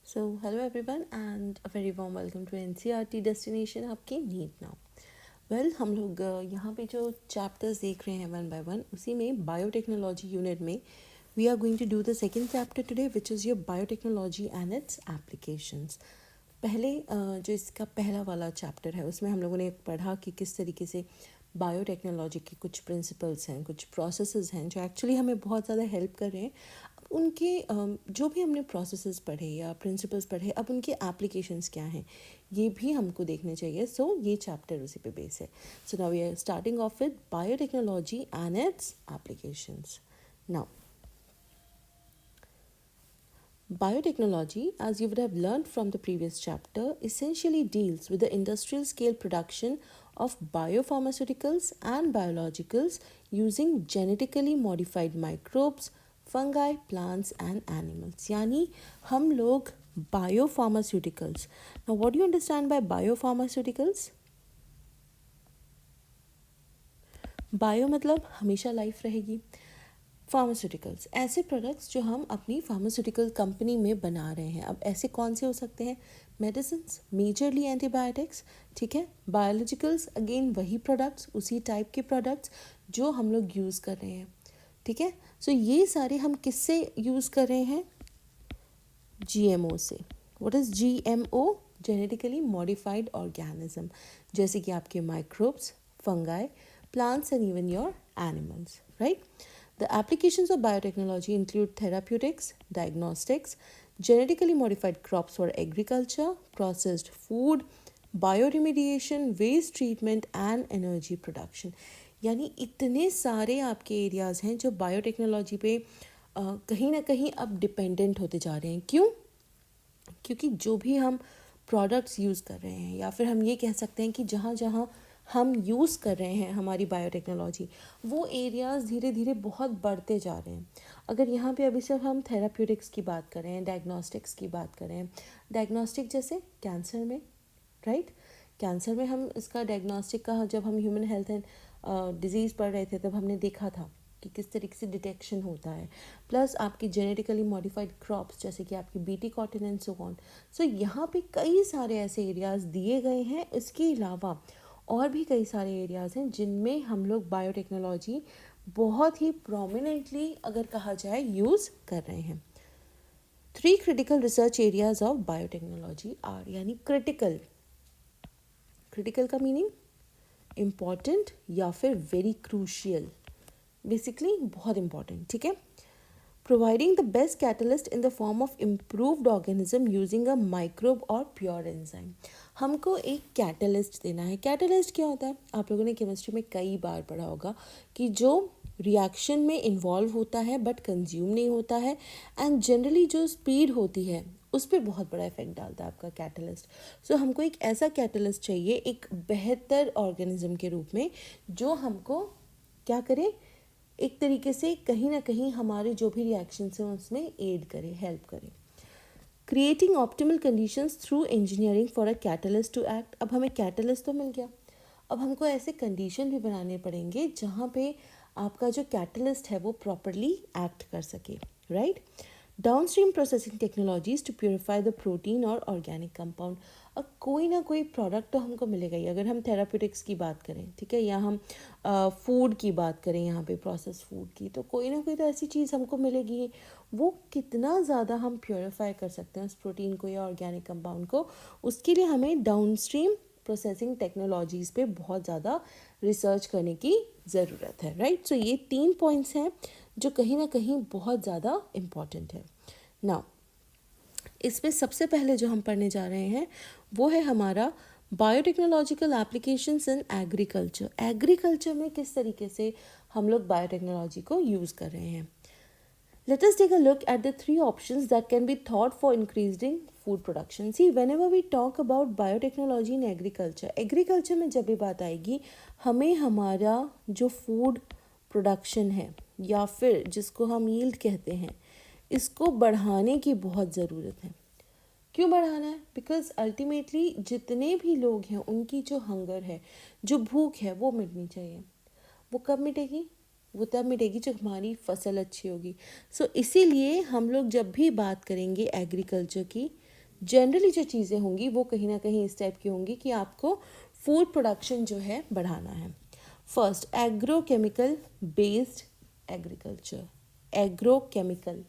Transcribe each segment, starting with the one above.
Hello everyone and a very warm welcome to NCRT destination आपकी NEET now. हम लोग यहाँ पे जो चैप्टर्स देख रहे हैं वन बाय वन, उसी में बायोटेक्नोलॉजी यूनिट में we are going to do the second chapter today which is your biotechnology and its applications. पहले जो इसका पहला वाला चैप्टर है उसमें हम लोगों ने पढ़ा कि किस तरीके से बायोटेक्नोलॉजी के कुछ प्रिंसिपल्स हैं, कुछ प्रोसेसेस हैं जो एक्चुअली हमें बहुत ज़्यादा हेल्प कर रहे हैं। अब उनके जो भी हमने प्रोसेसेस पढ़े या प्रिंसिपल्स पढ़े, अब उनके एप्लीकेशंस क्या हैं ये भी हमको देखने चाहिए। ये चैप्टर उसी पे बेस है। Now we are starting off with biotechnology and its applications. Now biotechnology, as you would have learned from the previous chapter, essentially deals with the industrial scale production of biopharmaceuticals and biologicals using genetically modified microbes, fungi, plants and animals. यानी हम लोग biopharmaceuticals. Now what do you understand by biopharmaceuticals? Bio मतलब हमेशा life रहेगी, pharmaceuticals ऐसे products जो हम अपनी फार्मास्यूटिकल कंपनी में बना रहे हैं। अब ऐसे कौन से हो सकते हैं? मेडिसिन्स, मेजरली एंटीबायोटिक्स, ठीक है। बायोलॉजिकल्स, अगेन वही प्रोडक्ट्स, उसी टाइप के प्रोडक्ट्स जो हम लोग यूज़ कर रहे हैं, ठीक है। ये सारे हम किससे यूज़ कर रहे हैं? GMO से। What is GMO? Genetically modified organism, जैसे कि आपके microbes, fungi, plants and even your animals, right? The applications of biotechnology include therapeutics, diagnostics, genetically modified crops for agriculture, processed food, bioremediation, waste treatment and energy production. यानी इतने सारे आपके areas हैं जो biotechnology पे कहीं ना कहीं अब डिपेंडेंट होते जा रहे हैं। क्यों? क्योंकि जो भी हम प्रोडक्ट्स यूज़ कर रहे हैं, या फिर हम ये कह सकते हैं कि जहाँ जहाँ हम यूज़ कर रहे हैं हमारी बायोटेक्नोलॉजी, वो एरियाज़ धीरे धीरे बहुत बढ़ते जा रहे हैं। अगर यहाँ पे अभी सिर्फ हम थेराप्यूटिक्स की बात करें, डायग्नोस्टिक्स की बात करें, डायग्नोस्टिक जैसे कैंसर में, राइट, कैंसर में हम इसका डायग्नोस्टिक का जब हम ह्यूमन हेल्थ एंड डिजीज़ पढ़ रहे थे तब हमने देखा था कि किस तरीके से डिटेक्शन होता है। प्लस आपकी जेनेटिकली मॉडिफाइड क्रॉप्स जैसे कि आपकी BT cotton and so on. यहाँ पे कई सारे ऐसे एरियाज़ दिए गए हैं। इसके अलावा और भी कई सारे एरियाज़ हैं जिनमें हम लोग बायोटेक्नोलॉजी बहुत ही प्रोमिनेंटली, अगर कहा जाए, यूज़ कर रहे हैं। 3 critical research areas of biotechnology are, यानी क्रिटिकल का मीनिंग इम्पॉर्टेंट या फिर वेरी क्रूशियल, बेसिकली बहुत इंपॉर्टेंट, ठीक है। Providing the best catalyst in the form of improved organism using a microbe और प्योर एंजाइम। हमको एक कैटलिस्ट देना है। कैटलिस्ट क्या होता है? आप लोगों ने केमिस्ट्री में कई बार पढ़ा होगा कि जो रिएक्शन में इन्वॉल्व होता है बट कंज्यूम नहीं होता है, एंड जनरली जो स्पीड होती है उस पर बहुत बड़ा इफेक्ट डालता है आपका कैटलिस्ट। हमको एक ऐसा कैटलिस्ट चाहिए, एक बेहतर ऑर्गेनिज्म के रूप में, जो हमको क्या करे, एक तरीके से कहीं ना कहीं हमारे जो भी रिएक्शंस हैं उसमें एड करे, हेल्प करे। Creating optimal conditions through engineering for a catalyst to act. अब हमें कैटलिस्ट तो मिल गया, अब हमको ऐसे कंडीशन भी बनाने पड़ेंगे जहाँ पे आपका जो कैटलिस्ट है वो प्रॉपरली एक्ट कर सके, right. Downstream processing technologies to purify the protein और ऑर्गेनिक कंपाउंड। अब कोई ना कोई प्रोडक्ट तो हमको मिलेगा ही। अगर हम थेराप्यूटिक्स की बात करें, ठीक है, या हम फूड की बात करें, यहाँ पे प्रोसेस फूड की, तो कोई ना कोई तो ऐसी चीज़ हमको मिलेगी। वो कितना ज़्यादा हम प्योरीफाई कर सकते हैं उस प्रोटीन को या ऑर्गेनिक कंपाउंड को, उसके लिए हमें डाउनस्ट्रीम प्रोसेसिंग टेक्नोलॉजीज़ पे बहुत ज़्यादा रिसर्च करने की ज़रूरत है, राइट। ये 3 पॉइंट्स हैं जो कहीं ना कहीं बहुत ज़्यादा इम्पॉर्टेंट है। नाउ इसमें सबसे पहले जो हम पढ़ने जा रहे हैं वो है हमारा biotechnological applications in agriculture. Agriculture में किस तरीके से हम लोग बायोटेक्नोलॉजी को यूज़ कर रहे हैं। Let us take a look at the 3 options that can be thought for increasing food production. See, whenever we talk about biotechnology in agriculture में जब भी बात आएगी, हमें हमारा जो फूड प्रोडक्शन है या फिर जिसको हम यील्ड कहते हैं, इसको बढ़ाने की बहुत ज़रूरत है। क्यों बढ़ाना है? बिकॉज अल्टीमेटली जितने भी लोग हैं उनकी जो हंगर है, जो भूख है, वो मिटनी चाहिए। वो कब मिटेगी? वो तब मिटेगी जब हमारी फसल अच्छी होगी। इसीलिए हम लोग जब भी बात करेंगे एग्रीकल्चर की, जनरली जो चीज़ें होंगी वो कहीं ना कहीं इस टाइप की होंगी कि आपको फूड प्रोडक्शन जो है बढ़ाना है। First, agrochemical based agriculture, agrochemical,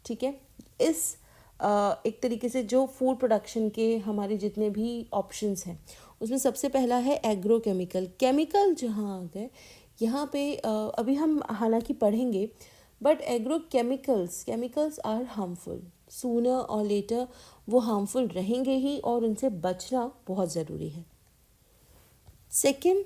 ठीक है। इस एक तरीके से जो फूड प्रोडक्शन के हमारे जितने भी ऑप्शंस हैं उसमें सबसे पहला है एग्रोकेमिकल। केमिकल जहाँ आ गए यहाँ पे अभी हम हालांकि पढ़ेंगे, but chemicals are harmful, sooner or later वो हार्मफुल रहेंगे ही और उनसे बचना बहुत ज़रूरी है। Second,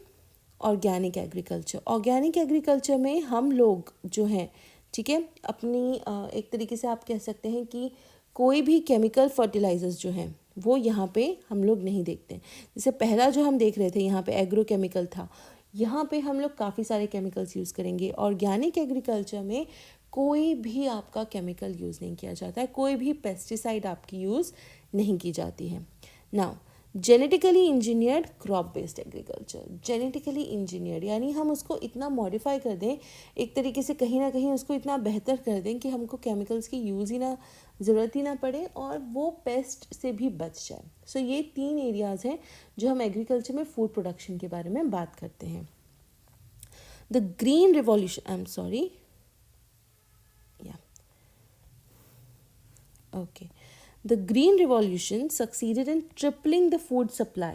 organic agriculture. Organic agriculture में हम लोग जो हैं, ठीक है, अपनी एक तरीके से आप कह सकते हैं कि कोई भी केमिकल फर्टिलाइजर्स जो हैं वो यहाँ पे हम लोग नहीं देखते। जैसे पहला जो हम देख रहे थे यहाँ पे एग्रोकेमिकल था, यहाँ पे हम लोग काफ़ी सारे केमिकल्स यूज़ करेंगे। ऑर्गेनिक एग्रीकल्चर में कोई भी आपका केमिकल यूज़ नहीं किया जाता है, कोई भी पेस्टिसाइड आपकी यूज़ नहीं की जाती है। Now, genetically engineered crop based agriculture. Genetically engineered यानी हम उसको इतना मॉडिफाई कर दें, एक तरीके से कहीं ना कहीं उसको इतना बेहतर कर दें कि हमको केमिकल्स की यूज़ ही ना, ज़रूरत ही ना पड़े और वो पेस्ट से भी बच जाए। सो ये 3 एरियाज़ हैं जो हम एग्रीकल्चर में फूड प्रोडक्शन के बारे में बात करते हैं। The green revolution, I am sorry, या okay, the Green Revolution succeeded in tripling the food supply,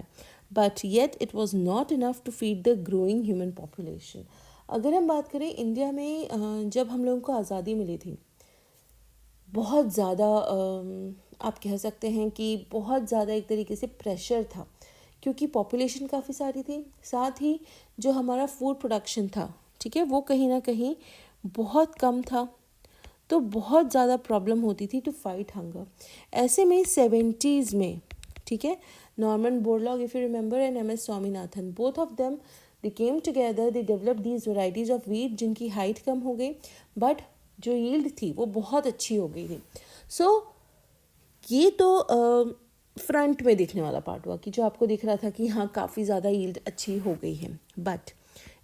but yet it was not enough to feed the growing human population. अगर हम बात करें इंडिया में जब हम लोगों को आज़ादी मिली थी, बहुत ज़्यादा आप कह सकते हैं कि बहुत ज़्यादा एक तरीके से प्रेशर था, क्योंकि पॉपुलेशन काफ़ी सारी थी, साथ ही जो हमारा फूड प्रोडक्शन था, ठीक है, वो कहीं ना कहीं बहुत कम था, तो बहुत ज़्यादा प्रॉब्लम होती थी टू फाइट हंगर। ऐसे में 70s में, ठीक है, Norman Borlaug if you remember and M S. Swaminathan, both of them they came together, they develop these varieties of wheat जिनकी हाइट कम हो गई बट जो यील्ड थी वो बहुत अच्छी हो गई थी। सो ये तो फ्रंट में दिखने वाला पार्ट हुआ कि जो आपको दिख रहा था कि हाँ काफ़ी ज़्यादा यील्ड अच्छी हो गई है, but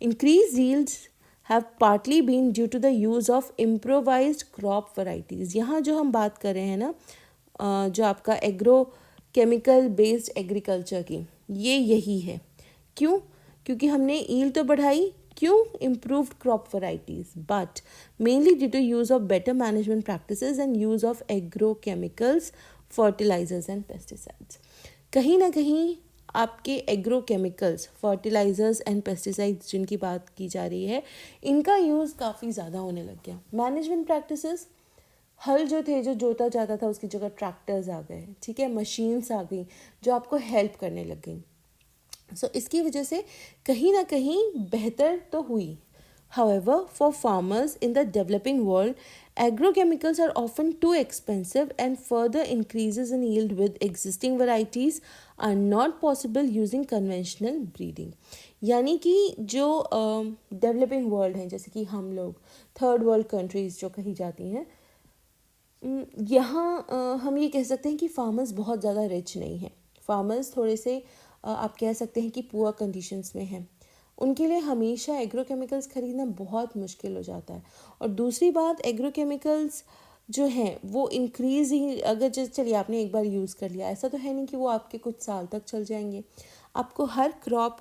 increase yields have partly been due to the use of improvised crop varieties। यहाँ जो हम बात कर रहे हैं ना, जो आपका एग्रो केमिकल बेस्ड एग्रीकल्चर की, ये यही है। क्यों? क्योंकि हमने ईल्ड तो बढ़ाई, क्यों? Improved crop varieties, but mainly due to use of better management practices and use of agro chemicals, fertilisers and pesticides. कहीं ना कहीं आपके agro chemicals, fertilisers and pesticides जिनकी बात की जा रही है, इनका यूज़ काफ़ी ज़्यादा होने लग गया। मैनेजमेंट प्रैक्टिसेस, हल जो थे, जो जोता जाता था उसकी जगह ट्रैक्टर्स आ गए, ठीक है, मशीन्स आ गई जो आपको हेल्प करने लग गई। सो इसकी वजह से कहीं ना कहीं बेहतर तो हुई। However, for farmers in the developing world, agrochemicals are often too expensive and further increases in yield with existing varieties are not possible using conventional breeding। यानी कि जो डेवलपिंग वर्ल्ड हैं, जैसे कि हम लोग थर्ड वर्ल्ड कंट्रीज़ जो कही जाती हैं, यहाँ हम ये कह सकते हैं कि फार्मर्स बहुत ज़्यादा रिच नहीं हैं। फार्मर्स थोड़े से आप कह सकते हैं कि पुअर कंडीशंस में हैं, उनके लिए हमेशा एग्रोकेमिकल्स खरीदना बहुत मुश्किल हो जाता है। और दूसरी बात, एग्रोकेमिकल्स जो हैं वो इंक्रीज़ ही, अगर जैसे चलिए आपने एक बार यूज़ कर लिया, ऐसा तो है नहीं कि वो आपके कुछ साल तक चल जाएंगे। आपको हर क्रॉप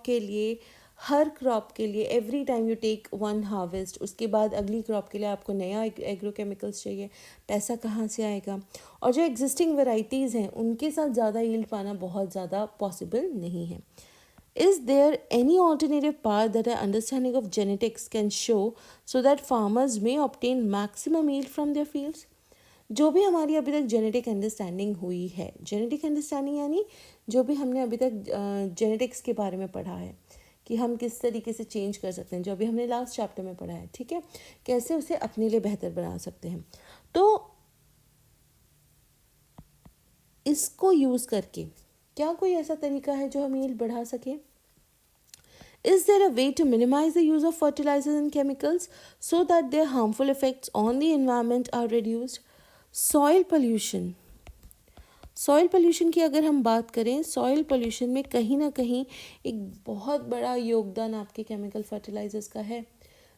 के लिए every time you take one harvest, उसके बाद अगली क्रॉप के लिए आपको नया एग्रोकेमिकल्स चाहिए, पैसा कहाँ से आएगा? और जो एग्जिस्टिंग वेराइटीज़ हैं उनके साथ ज़्यादा यील्ड पाना बहुत ज़्यादा पॉसिबल नहीं है। Is there any alternative path that an understanding of genetics can show so that farmers may obtain maximum yield from their fields? जो भी हमारी अभी तक जेनेटिक अंडरस्टैंडिंग हुई है, जेनेटिक अंडरस्टैंडिंग यानी जो भी हमने अभी तक जेनेटिक्स के बारे में पढ़ा है कि हम किस तरीके से चेंज कर सकते हैं, जो अभी हमने लास्ट चैप्टर में पढ़ा है, ठीक है, कैसे उसे अपने लिए बेहतर बना सकते हैं, तो इसको यूज़ करके क्या कोई ऐसा तरीका है जो हम यील्ड बढ़ा सकें? Is there a way to minimize the use of fertilizers and chemicals so that their harmful effects on the environment are reduced? Soil pollution. Soil pollution की अगर हम बात करें, सॉइल पोल्यूशन में कहीं ना कहीं एक बहुत बड़ा योगदान आपके केमिकल फर्टिलाइजर्स का है।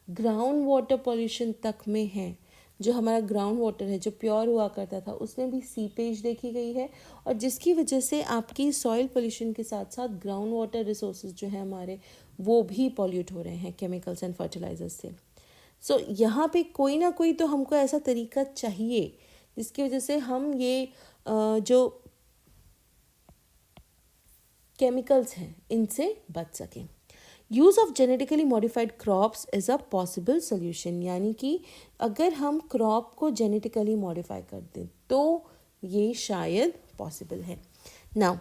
ग्राउंड वाटर पोल्यूशन तक में है। जो हमारा ग्राउंड वाटर है जो प्योर हुआ करता था उसमें भी सीपेज देखी गई है, और जिसकी वजह से आपकी सॉइल पोल्यूशन के साथ साथ ग्राउंड वाटर रिसोर्सेज जो है हमारे वो भी पॉल्यूट हो रहे हैं केमिकल्स एंड फर्टिलाइजर्स से। सो यहाँ पे कोई ना कोई तो हमको ऐसा तरीका चाहिए जिसकी वजह से हम ये जो केमिकल्स हैं इनसे बच सकें। Use of genetically modified crops is a possible solution, यानी कि अगर हम क्रॉप को जेनेटिकली मॉडिफाई कर दें तो ये शायद पॉसिबल है। Now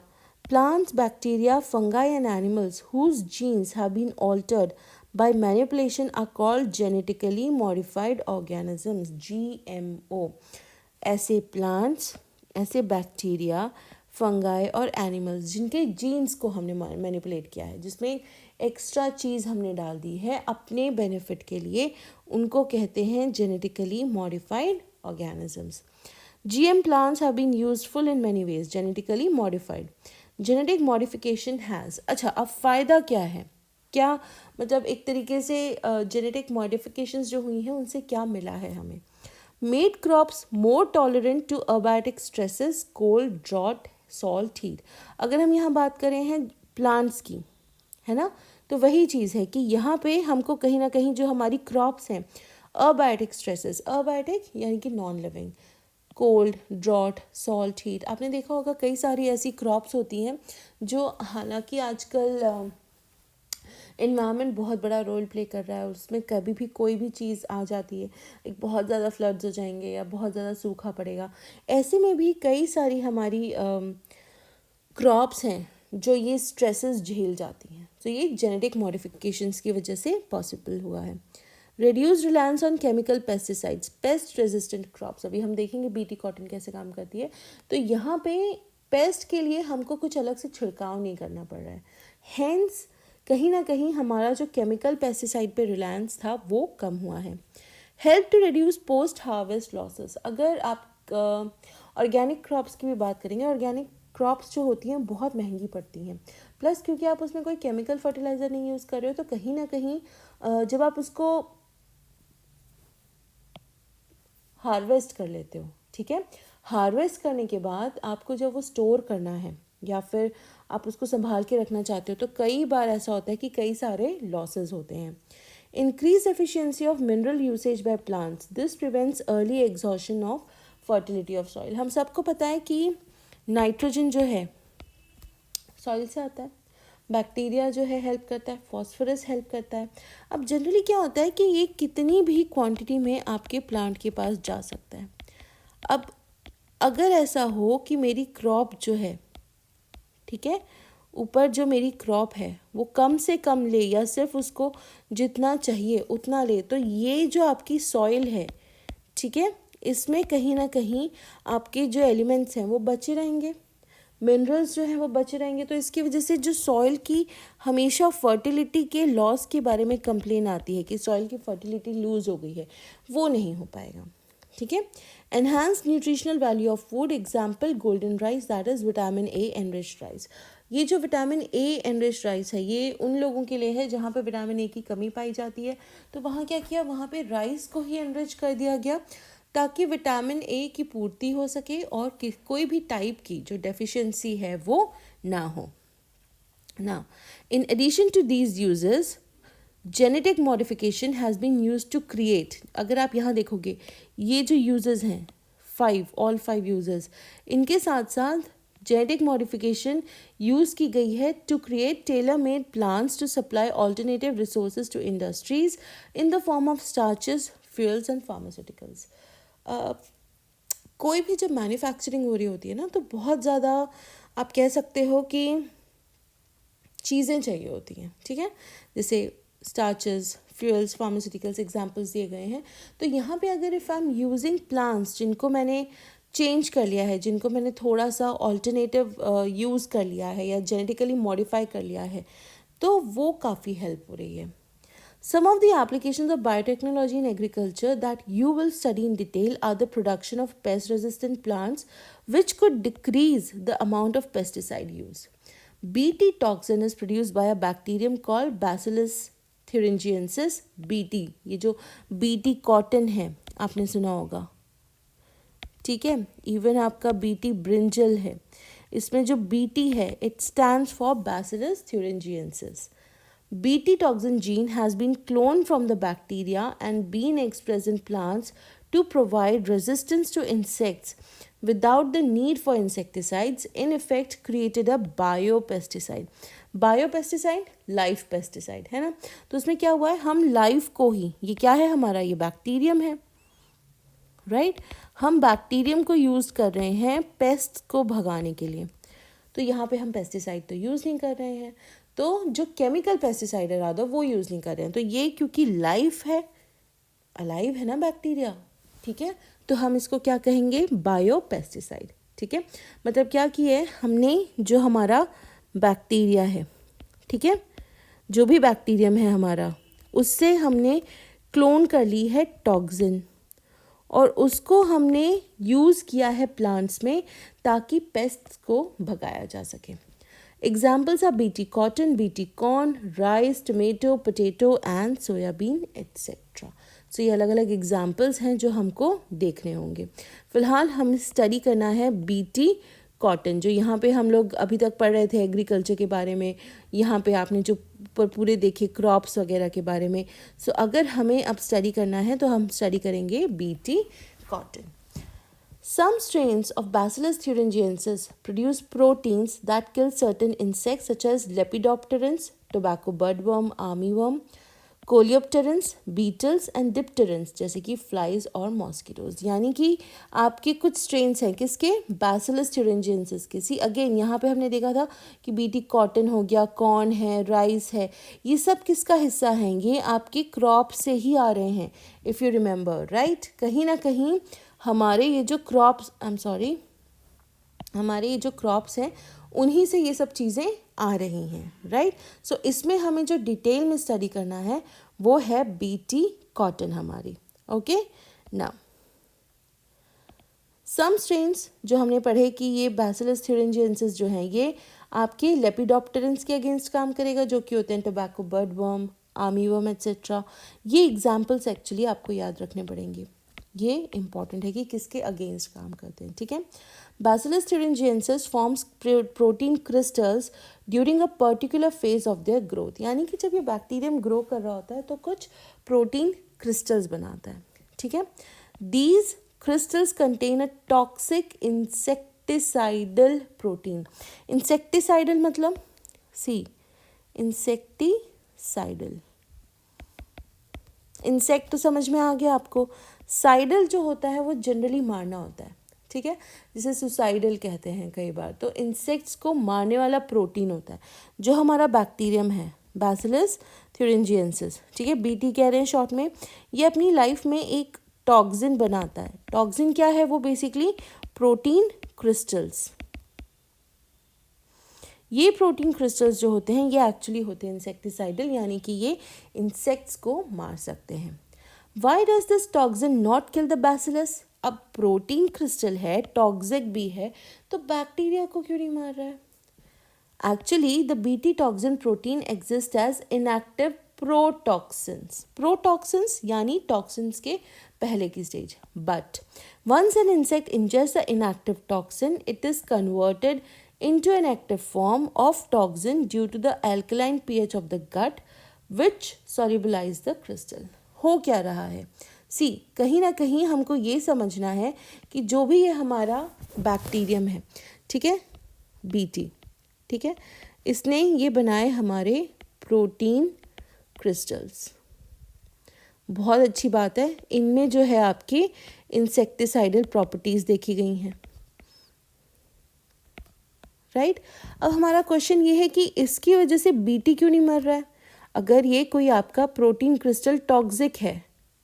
plants, bacteria, fungi and animals whose genes have been altered by manipulation are called genetically modified organisms, GMO। ऐसे प्लांट्स, ऐसे बैक्टीरिया, फंगाई और एनिमल्स जिनके जीन्स को हमने मैनिपुलेट किया है, जिसमें एक्स्ट्रा चीज़ हमने डाल दी है अपने बेनिफिट के लिए, उनको कहते हैं genetically modified organisms. GM plants have been useful in many ways, genetically modified। Genetic modification has, अच्छा अब फ़ायदा क्या है, क्या मतलब एक तरीके से जेनेटिक मॉडिफिकेशंस जो हुई हैं उनसे क्या मिला है हमें। Made crops more tolerant to abiotic stresses, cold, drought, salt, heat. अगर हम यहाँ बात करें हैं प्लांट्स की, है ना, तो वही चीज़ है कि यहाँ पे हमको कहीं ना कहीं जो हमारी क्रॉप्स हैं, अबायोटिक स्ट्रेसेस, अबायोटिक यानी कि non living, cold, drought, salt, heat. आपने देखा होगा कई सारी ऐसी क्रॉप्स होती हैं जो, हालांकि आजकल इन्वायरमेंट बहुत बड़ा रोल प्ले कर रहा है, उसमें कभी भी कोई भी चीज़ आ जाती है, एक बहुत ज़्यादा फ्लड्स हो जाएंगे या बहुत ज़्यादा सूखा पड़ेगा, ऐसे में भी कई सारी हमारी क्रॉप्स हैं जो ये स्ट्रेसेस झेल जाती हैं। तो ये जेनेटिक मॉडिफिकेशंस की वजह से पॉसिबल हुआ है। Reduce reliance on chemical pesticides, pest resistant crops. अभी हम देखेंगे बीटी कॉटन कैसे काम करती है। तो यहाँ पे पेस्ट के लिए हमको कुछ अलग से छिड़काव नहीं करना पड़ रहा है, हेंस कहीं ना कहीं हमारा जो केमिकल पेस्टिसाइड पे रिलायंस था वो कम हुआ है। Help to reduce post harvest losses. अगर आप ऑर्गेनिक क्रॉप्स की भी बात करेंगे, ऑर्गेनिक क्रॉप्स जो होती हैं बहुत महंगी पड़ती हैं, प्लस क्योंकि आप उसमें कोई केमिकल फर्टिलाइज़र नहीं यूज़ कर रहे हो, तो कहीं ना कहीं जब आप उसको हार्वेस्ट कर लेते हो, ठीक है, हार्वेस्ट करने के बाद आपको जब वो स्टोर करना है या फिर आप उसको संभाल के रखना चाहते हो, तो कई बार ऐसा होता है कि कई सारे लॉसेस होते हैं। Increase efficiency of mineral usage by plants, this prevents early exhaustion of fertility of soil. हम सबको पता है कि नाइट्रोजन जो है सॉइल से आता है, बैक्टीरिया जो है हेल्प करता है, फॉस्फोरस हेल्प करता है। अब जनरली क्या होता है कि ये कितनी भी क्वांटिटी में आपके प्लांट के पास जा सकता है। अब अगर ऐसा हो कि मेरी क्रॉप जो है, ठीक है, ऊपर जो मेरी क्रॉप है वो कम से कम ले या सिर्फ उसको जितना चाहिए उतना ले, तो ये जो आपकी सॉइल है, ठीक है, इसमें कहीं ना कहीं आपके जो एलिमेंट्स हैं वो बचे रहेंगे, मिनरल्स जो हैं वो बचे रहेंगे। तो इसकी वजह से जो सॉइल की हमेशा फर्टिलिटी के लॉस के बारे में कंप्लेन आती है कि सॉइल की फर्टिलिटी लूज़ हो गई है, वो नहीं हो पाएगा, ठीक है। Enhance nutritional value of food, example golden rice, that is vitamin A enriched rice. ये जो विटामिन ए एनरिच्ड राइस है ये उन लोगों के लिए है जहाँ पे विटामिन ए की कमी पाई जाती है, तो वहाँ क्या किया, वहाँ पे राइस को ही एनरिच कर दिया गया ताकि विटामिन ए की पूर्ति हो सके और कोई भी टाइप की जो डेफिशिएंसी है वो ना हो। ना in addition to these uses, genetic modification has been use to create, अगर आप यहाँ देखोगे ये जो यूजेस हैं 5, ऑल 5 यूजेस, इनके साथ साथ जेनेटिक मॉडिफिकेशन यूज़ की गई है to create tailor made plants to supply alternative resources to industries in the form of starches, fuels and pharmaceuticals. कोई भी जब मैन्युफैक्चरिंग हो रही होती है ना, तो बहुत ज़्यादा आप कह सकते हो कि चीज़ें चाहिए होती हैं, ठीक है, जैसे स्टार्चेस, फ्यूल्स, फार्मास्यूटिकल्स एग्जांपल्स दिए गए हैं। तो यहाँ पे अगर if I am using plants जिनको मैंने चेंज कर लिया है, जिनको मैंने थोड़ा सा ऑल्टरनेटिव यूज़ कर लिया है या जेनेटिकली मॉडिफाई कर लिया है, तो वो काफ़ी हेल्प हो रही है। Some of the applications of biotechnology in agriculture that you will study in detail are the production of pest-resistant plants, which could decrease the amount of pesticide use. Bt toxin is produced by a bacterium called Bacillus thuringiensis, Bt। ये जो Bt cotton है, आपने सुना होगा, ठीक है। Even आपका BT brinjal है, इसमें जो बीटी है it stands for bacillus thuringiensis. Bt toxin gene has been cloned from the bacteria and been expressed in plants to provide resistance to insects without the need for insecticides, in effect created a biopesticide. Biopesticide, life pesticide है ना। तो उसमें क्या हुआ है, हम life को ही, ये क्या है हमारा, ये बैक्टीरियम है, राइट। हम बैक्टीरियम को यूज़ कर रहे हैं पेस्ट को भगाने के लिए। तो यहाँ पे हम पेस्टिसाइड तो यूज़ नहीं कर रहे हैं, तो जो केमिकल पेस्टिसाइड है रादर वो यूज़ नहीं कर रहे हैं। तो ये क्योंकि लाइफ है, अलाइव है ना बैक्टीरिया, ठीक है, तो हम इसको क्या कहेंगे, बायोपेस्टिसाइड, ठीक है। मतलब क्या किए हमने, जो हमारा बैक्टीरिया है, ठीक है, जो भी बैक्टीरियम है हमारा, उससे हमने क्लोन कर ली है टॉक्सिन और उसको हमने यूज़ किया है प्लांट्स में ताकि पेस्ट्स को भगाया जा सके। Examples are BT cotton, BT corn, rice, tomato, potato and soybean etcetera. So ये अलग अलग एग्जाम्पल्स हैं जो हमको देखने होंगे। फिलहाल हम स्टडी करना है बीटी कॉटन, जो यहाँ पे हम लोग अभी तक पढ़ रहे थे एग्रीकल्चर के बारे में, यहाँ पे आपने जो पूरे देखे क्रॉप्स वगैरह के बारे में। सो अगर हमें अब स्टडी करना है तो हम स्टडी करेंगे BT cotton. Some strains of Bacillus thuringiensis produce proteins that kill certain insects such as Lepidopterans, tobacco budworm, armyworm, Coleopterans, beetles and dipterans जैसे कि flies और mosquitoes। यानी कि आपके कुछ स्ट्रेन्स हैं किसके, Bacillus thuringiensis के। सी अगेन यहाँ पे हमने देखा था कि बीटी कॉटन हो गया, कॉर्न है, राइस है, ये सब किसका हिस्सा हैं, ये आपके क्रॉप से ही आ रहे हैं, इफ़ यू रिमेंबर, राइट। कहीं ना कहीं हमारे ये जो क्रॉप्स, हमारे ये जो क्रॉप्स हैं उन्हीं से ये सब चीज़ें आ रही हैं, राइट। सो इसमें हमें जो डिटेल में स्टडी करना है वो है बीटी कॉटन हमारी, ओके। नाउ सम स्ट्रेन्स जो हमने पढ़े कि ये बैसिलस thuringiensis जो हैं ये आपके लेपिडोप्टेरेंस के अगेंस्ट काम करेगा, जो कि होते हैं टोबैको बर्डवर्म, आर्मीवर्म एट्सेट्रा। ये एग्जाम्पल्स एक्चुअली आपको याद रखने पड़ेंगे, ये इंपॉर्टेंट है कि किसके अगेंस्ट काम करते हैं, ठीक है। Bacillus thuringiensis forms protein crystals during a particular phase of their growth। यानी कि जब ये बैक्टीरियम ग्रो कर रहा होता है तो कुछ प्रोटीन क्रिस्टल्स बनाता है, ठीक है। These crystals contain a toxic insecticidal protein। Insecticidal मतलब सी, इंसेक्टिसाइडल, इंसेक्ट तो समझ में आ गया आपको, साइडल जो होता है वो जनरली मारना होता है, ठीक है, जिसे सुसाइडल कहते हैं कई बार। तो इंसेक्ट्स को मारने वाला प्रोटीन होता है जो हमारा बैक्टीरियम है, बैसिलस thuringiensis, ठीक है, बीटी कह रहे हैं शॉर्ट में। ये अपनी लाइफ में एक टॉक्सिन बनाता है। टॉक्सिन क्या है, वो बेसिकली प्रोटीन क्रिस्टल्स। ये प्रोटीन क्रिस्टल्स जो होते हैं ये एक्चुअली होते हैं इंसेक्टिसाइडल, यानी कि ये इंसेक्ट्स को मार सकते हैं। Why does this toxin not kill the bacillus. अब प्रोटीन क्रिस्टल है, टॉक्सिक भी है, तो बैक्टीरिया को क्यों नहीं मार रहा है। Actually the BT toxin protein exist as inactive protoxins. Protoxins यानी टॉक्सिन्स के पहले की stage. But once an insect ingest the inactive toxin it is converted into an active form of toxin due to the alkaline pH of the gut which solubilize the crystal। हो क्या रहा है, सी कहीं ना कहीं हमको ये समझना है कि जो भी ये हमारा बैक्टीरियम है, ठीक है, बीटी, ठीक है, इसने ये बनाए हमारे प्रोटीन क्रिस्टल्स। बहुत अच्छी बात है, इनमें जो है आपकी इंसेक्टिसाइडल प्रॉपर्टीज़ देखी गई हैं, राइट। अब हमारा क्वेश्चन ये है कि इसकी वजह से बीटी क्यों नहीं मर रहा है। अगर ये कोई आपका प्रोटीन क्रिस्टल टॉक्सिक है,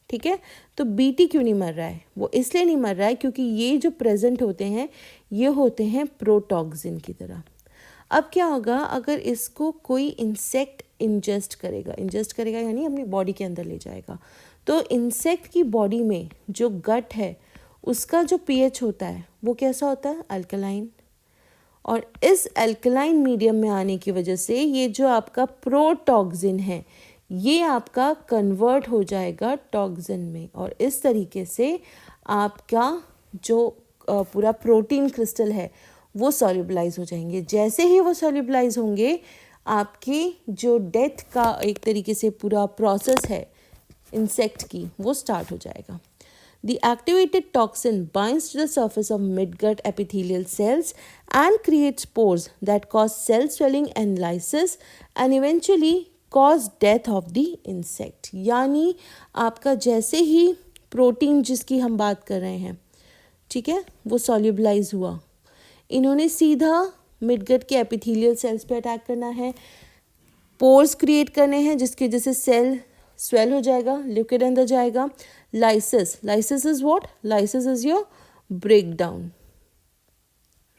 ठीक है, तो बीटी क्यों नहीं मर रहा है। वो इसलिए नहीं मर रहा है क्योंकि ये जो प्रेजेंट होते हैं ये होते हैं प्रोटॉक्सिन की तरह। अब क्या होगा अगर इसको कोई इंसेक्ट इंजेस्ट करेगा यानी अपनी बॉडी के अंदर ले जाएगा, तो इंसेक्ट की बॉडी में जो गट है उसका जो पीएच होता है वो कैसा होता है, अल्कलाइन। और इस अल्कलाइन मीडियम में आने की वजह से ये जो आपका प्रोटॉक्सिन है ये आपका कन्वर्ट हो जाएगा टॉक्सिन में और इस तरीके से आपका जो पूरा प्रोटीन क्रिस्टल है वो सॉल्युबलाइज हो जाएंगे। जैसे ही वो सॉल्युबलाइज होंगे आपकी जो डेथ का एक तरीके से पूरा प्रोसेस है इंसेक्ट की वो स्टार्ट हो जाएगा। The activated toxin binds to the surface of midgut epithelial cells and creates pores that cause cell swelling and lysis and eventually cause death of the insect। यानी आपका जैसे ही प्रोटीन जिसकी हम बात कर रहे हैं, ठीक है, वो सॉल्युबलाइज हुआ, इन्होंने सीधा मिडगट के एपिथेलियल सेल्स पे अटैक करना है, पोर्स क्रिएट करने हैं जिसकी वजह से सेल स्वेल हो जाएगा, लिक्विड अंदर जाएगा। Lysis, lysis is what? Lysis is your break down,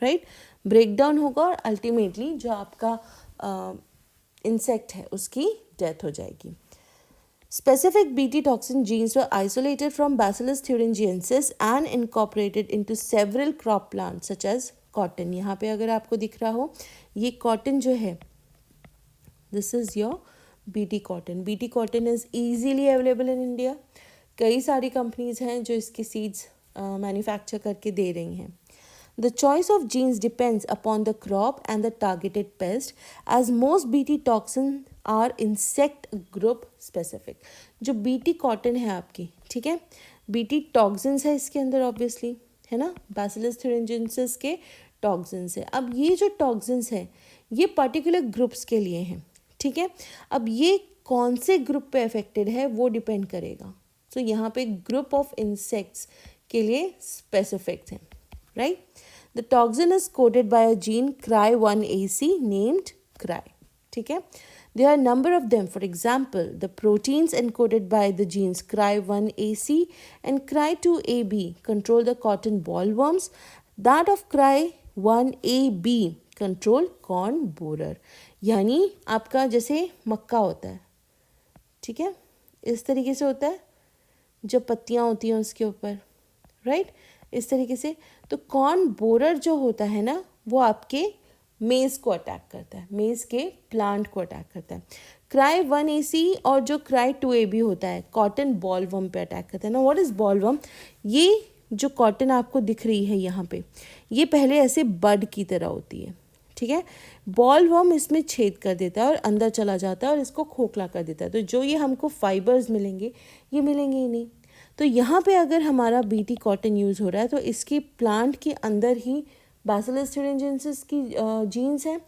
right? Break down होगा और अल्टीमेटली जो आपका इंसेक्ट है उसकी डेथ हो जाएगी। Specific Bt toxin genes were isolated from Bacillus thuringiensis and incorporated into several crop plants such as cotton। यहाँ पे अगर आपको दिख रहा हो ये कॉटन जो है, this is your BT cotton. BT cotton is easily available in India. कई सारी कंपनीज हैं जो इसके सीड्स मैन्युफैक्चर करके दे रही हैं। The choice of genes depends upon the crop and the targeted pest, as most Bt toxins are insect group specific। जो Bt cotton है आपकी, ठीक है, Bt टॉक्सिन्स है इसके अंदर ऑब्वियसली, है ना, Bacillus thuringiensis के टॉक्सिन्स है। अब ये जो टॉक्सिन्स है ये पर्टिकुलर ग्रुप्स के लिए हैं, ठीक है। अब ये कौन से ग्रुप पे अफेक्टेड है वो डिपेंड करेगा। तो यहाँ पे ग्रुप ऑफ इंसेक्ट्स के लिए स्पेसिफिक हैं, right? The toxin is coded by a gene Cry1AC named Cry, ठीक है। There are a number of them. For example, the proteins encoded by the genes Cry1AC and Cry2AB control the cotton bollworms. That of Cry1AB control corn borer। यानी आपका जैसे मक्का होता है, ठीक है, इस तरीके से होता है, जो पत्तियाँ होती हैं उसके ऊपर, राइट, इस तरीके से। तो कॉर्न बोरर जो होता है ना वो आपके मेज़ को अटैक करता है, मेज़ के प्लांट को अटैक करता है। Cry1AC और जो Cry2AB होता है कॉटन बॉलवर्म पे अटैक करता है ना। What is bollworm? ये जो कॉटन आपको दिख रही है यहाँ पे, ये पहले ऐसे बड की तरह होती है, ठीक है। बॉलवर्म इसमें छेद कर देता है और अंदर चला जाता है और इसको खोखला कर देता है। तो जो ये हमको फाइबर्स मिलेंगे ये मिलेंगे ही नहीं। तो यहाँ पे अगर हमारा बीटी कॉटन यूज़ हो रहा है तो इसकी प्लांट के अंदर ही बैसिलस thuringiensis की जीन्स हैं।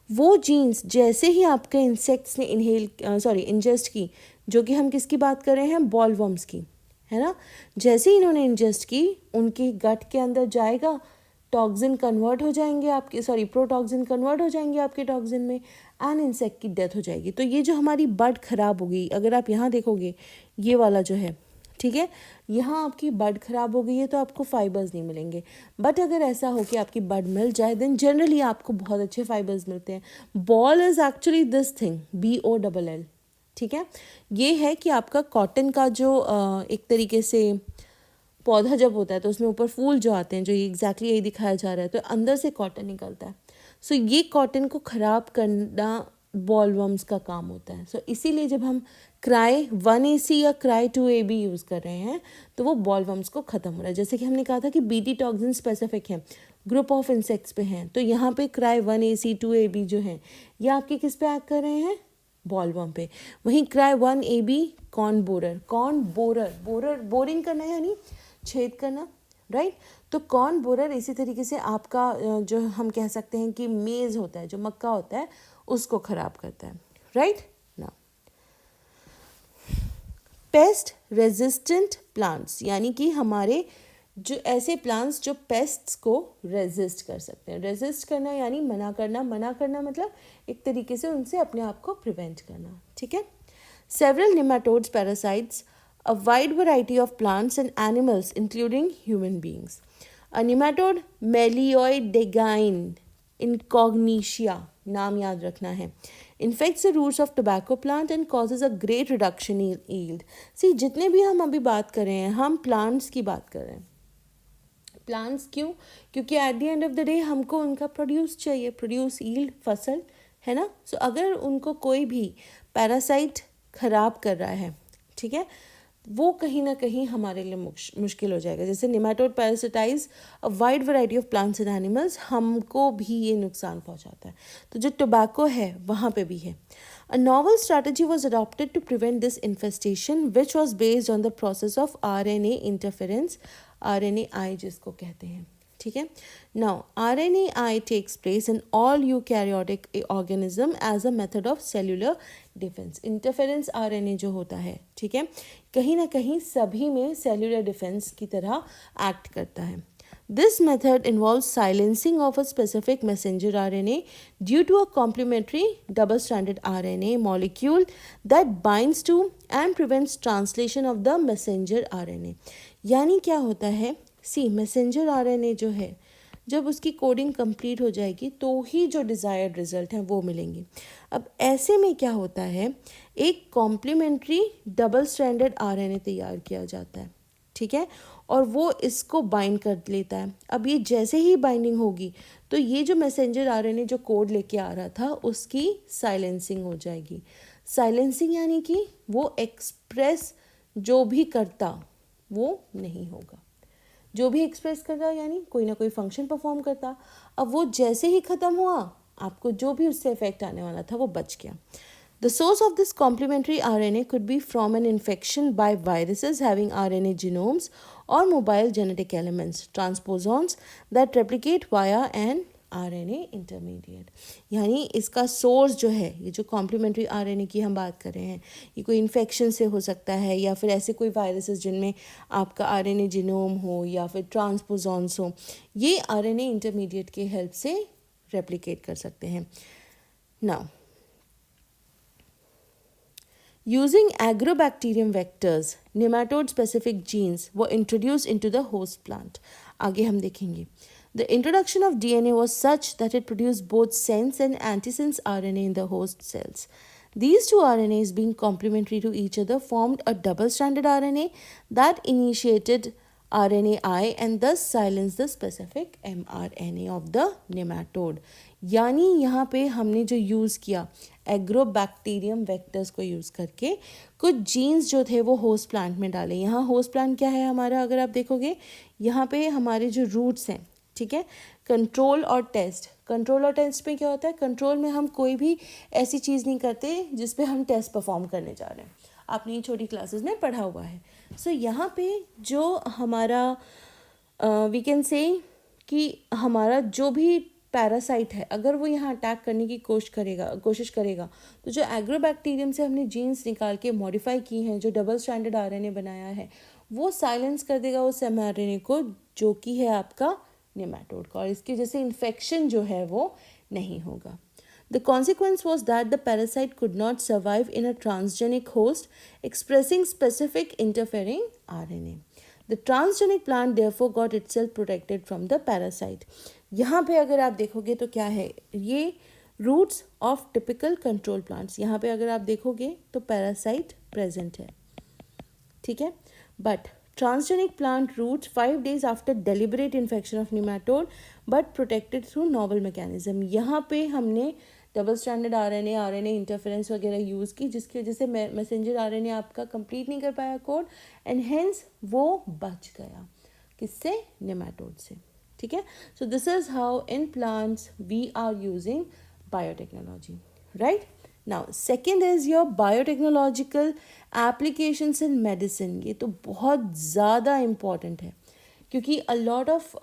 वो जीन्स जैसे ही आपके इंसेक्ट्स ने इंजेस्ट की, जो कि हम किसकी बात कर रहे हैं, बॉलवर्म्स की, है ना। जैसे ही इन्होंने इंजेस्ट की उनकी गट के अंदर जाएगा, टॉक्सिन कन्वर्ट हो जाएंगे आपके, प्रोटॉक्सिन कन्वर्ट हो जाएंगे आपके टॉक्सिन में एंड इंसेक्ट की डेथ हो जाएगी। तो ये जो हमारी बड खराब हो गई, अगर आप यहाँ देखोगे ये वाला जो है, ठीक है, यहाँ आपकी बड खराब हो गई है तो आपको फाइबर्स नहीं मिलेंगे। बट अगर ऐसा हो कि आपकी बड मिल जाए देन जनरली आपको बहुत अच्छे फाइबर्स मिलते हैं। Ball is actually this thing, BOLL, ठीक है। ये है कि आपका कॉटन का जो एक तरीके से पौधा जब होता है तो उसमें ऊपर फूल जो आते हैं, जो ये एग्जैक्टली यही दिखाया जा रहा है, तो अंदर से कॉटन निकलता है। सो ये कॉटन को ख़राब करना बॉलवर्म्स का काम होता है। सो इसीलिए जब हम Cry1AC या Cry2AB यूज़ कर रहे हैं तो वो बॉलवर्म्स को ख़त्म हो रहा है। जैसे कि हमने कहा था कि बीटी टॉक्सिन स्पेसिफिक हैं, ग्रुप ऑफ इंसेक्ट्स पे हैं, तो यहाँ पे Cry1AC 2AB जो हैं ये आपके किस पे एक्ट कर रहे हैं, बॉलवर्म पे। वहीं Cry1AB कॉर्न बोरर बोरिंग करना है यानी छेद करना, राइट। तो कॉर्न बोरर इसी तरीके से आपका जो हम कह सकते हैं कि मेज़ होता है, जो मक्का होता है, उसको ख़राब करता है, राइट ना। पेस्ट रेजिस्टेंट प्लांट्स, यानी कि हमारे जो ऐसे प्लांट्स जो पेस्ट्स को रेजिस्ट कर सकते हैं। रेजिस्ट करना यानी मना करना मतलब एक तरीके से उनसे अपने आप को प्रिवेंट करना, ठीक है। Several nematodes parasites a wide variety of plants and animals including human beings. A nematode Meloidegain incognitia, नाम याद रखना है, infects the roots of tobacco plant and causes a great reduction in yield। See, जितने भी हम अभी बात कर रहे हैं हम plants की बात कर रहे हैं। प्लांट्स क्यों? क्योंकि at the end of the day हमको उनका प्रोड्यूस चाहिए, प्रोड्यूस यील्ड, फसल, है ना। सो अगर उनको कोई भी पैरासाइट ख़राब कर रहा है, ठीक है, वो कहीं ना कहीं हमारे लिए मुश्किल हो जाएगा। जैसे nematode parasitise a wide variety of plants and animals, हमको भी ये नुकसान पहुंचाता है। तो जो टोबैको है वहाँ पे भी है। A novel strategy was adopted to prevent this infestation, which was based on the process of RNA interference, RNAi जिसको कहते हैं, ठीक है। Now, RNAi takes place in all eukaryotic organism as a method of cellular defense. Interference RNA जो होता है, ठीक है, कहीं ना कहीं सभी में cellular defense की तरह act करता है। This method involves silencing of a specific messenger RNA due to a complementary double-stranded RNA molecule that binds to and prevents translation of the messenger RNA. यानी क्या होता है, मैसेंजर RNA जो है, जब उसकी कोडिंग कंप्लीट हो जाएगी तो ही जो डिज़ायर्ड रिजल्ट हैं वो मिलेंगे। अब ऐसे में क्या होता है, एक कॉम्प्लीमेंट्री डबल स्ट्रैंडेड RNA तैयार किया जाता है, ठीक है, और वो इसको बाइंड कर लेता है। अब ये जैसे ही बाइंडिंग होगी तो ये जो मैसेंजर RNA जो कोड लेके आ रहा था उसकी साइलेंसिंग हो जाएगी। साइलेंसिंग यानी कि वो एक्सप्रेस जो भी करता वो नहीं होगा, जो भी एक्सप्रेस कर रहा यानी कोई ना कोई फंक्शन परफॉर्म करता। अब वो जैसे ही ख़त्म हुआ, आपको जो भी उससे इफेक्ट आने वाला था वो बच गया। The source of this complementary RNA could be from an infection by viruses having RNA genomes or mobile genetic elements, transposons that replicate via an RNA intermediate. यानी इसका सोर्स जो है, ये जो कॉम्प्लीमेंट्री RNA की हम बात कर रहे हैं, ये कोई इन्फेक्शन से हो सकता है या फिर ऐसे कोई वायरसेस जिनमें आपका RNA जीनोम हो या फिर ट्रांसपोजॉन्स हो, ये RNA इंटरमीडिएट के हेल्प से रेप्लिकेट कर सकते हैं। Now, using agrobacterium vectors, nematode-specific genes were introduced into the host plant. आगे हम देखेंगे। The introduction of DNA was such that it produced both sense and antisense RNA in the host cells. These two RNAs, being complementary to each other, formed a double-stranded RNA that initiated RNAi and thus silenced the specific mRNA of the nematode. यानी यहाँ पे हमने जो use किया agrobacterium vectors को use करके कुछ jeans जो थे वो होस्ट प्लांट में डाले। यहाँ होस्ट प्लांट क्या है हमारा, अगर आप देखोगे यहाँ पे हमारे जो रूट्स हैं, ठीक है, कंट्रोल और टेस्ट। कंट्रोल और टेस्ट में क्या होता है, कंट्रोल में हम कोई भी ऐसी चीज़ नहीं करते जिस पे हम टेस्ट परफॉर्म करने जा रहे हैं, आपने ये छोटी क्लासेस में पढ़ा हुआ है। सो यहाँ पे जो हमारा वी कैन से कि हमारा जो भी पैरासाइट है, अगर वो यहाँ अटैक करने की कोशिश करेगा तो जो एग्रोबैक्टीरियम से हमने जीन्स निकाल के मॉडिफाई की हैं, जो डबल स्ट्रैंडेड RNA बनाया है, वो साइलेंस कर देगा उस mRNA को जो कि है आपका नेमाटोड का, और इसकी वजह से इन्फेक्शन जो है वो नहीं होगा। The consequence was that the parasite could not survive in a transgenic host expressing specific interfering RNA. The transgenic plant therefore got itself protected from the parasite. यहाँ पे अगर आप देखोगे तो क्या है, ये roots of typical control plants, यहाँ पे अगर आप देखोगे तो पैरासाइट प्रेजेंट है, ठीक है, but transgenic plant roots 5 days after deliberate infection of nematode but protected through novel mechanism. यहाँ पे हमने डबल स्टैंडर्ड RNA इंटरफेरेंस वगैरह यूज़ की जिसकी वजह से मैसेंजर RNA आपका कंप्लीट नहीं कर पाया कोड एंड हेंस वो बच गया किससे, नेमाटोड से, ठीक है। So this is how in plants we are using biotechnology, right. Now second is your biotechnological applications in medicine. ये तो बहुत ज़्यादा इम्पॉर्टेंट है क्योंकि a lot of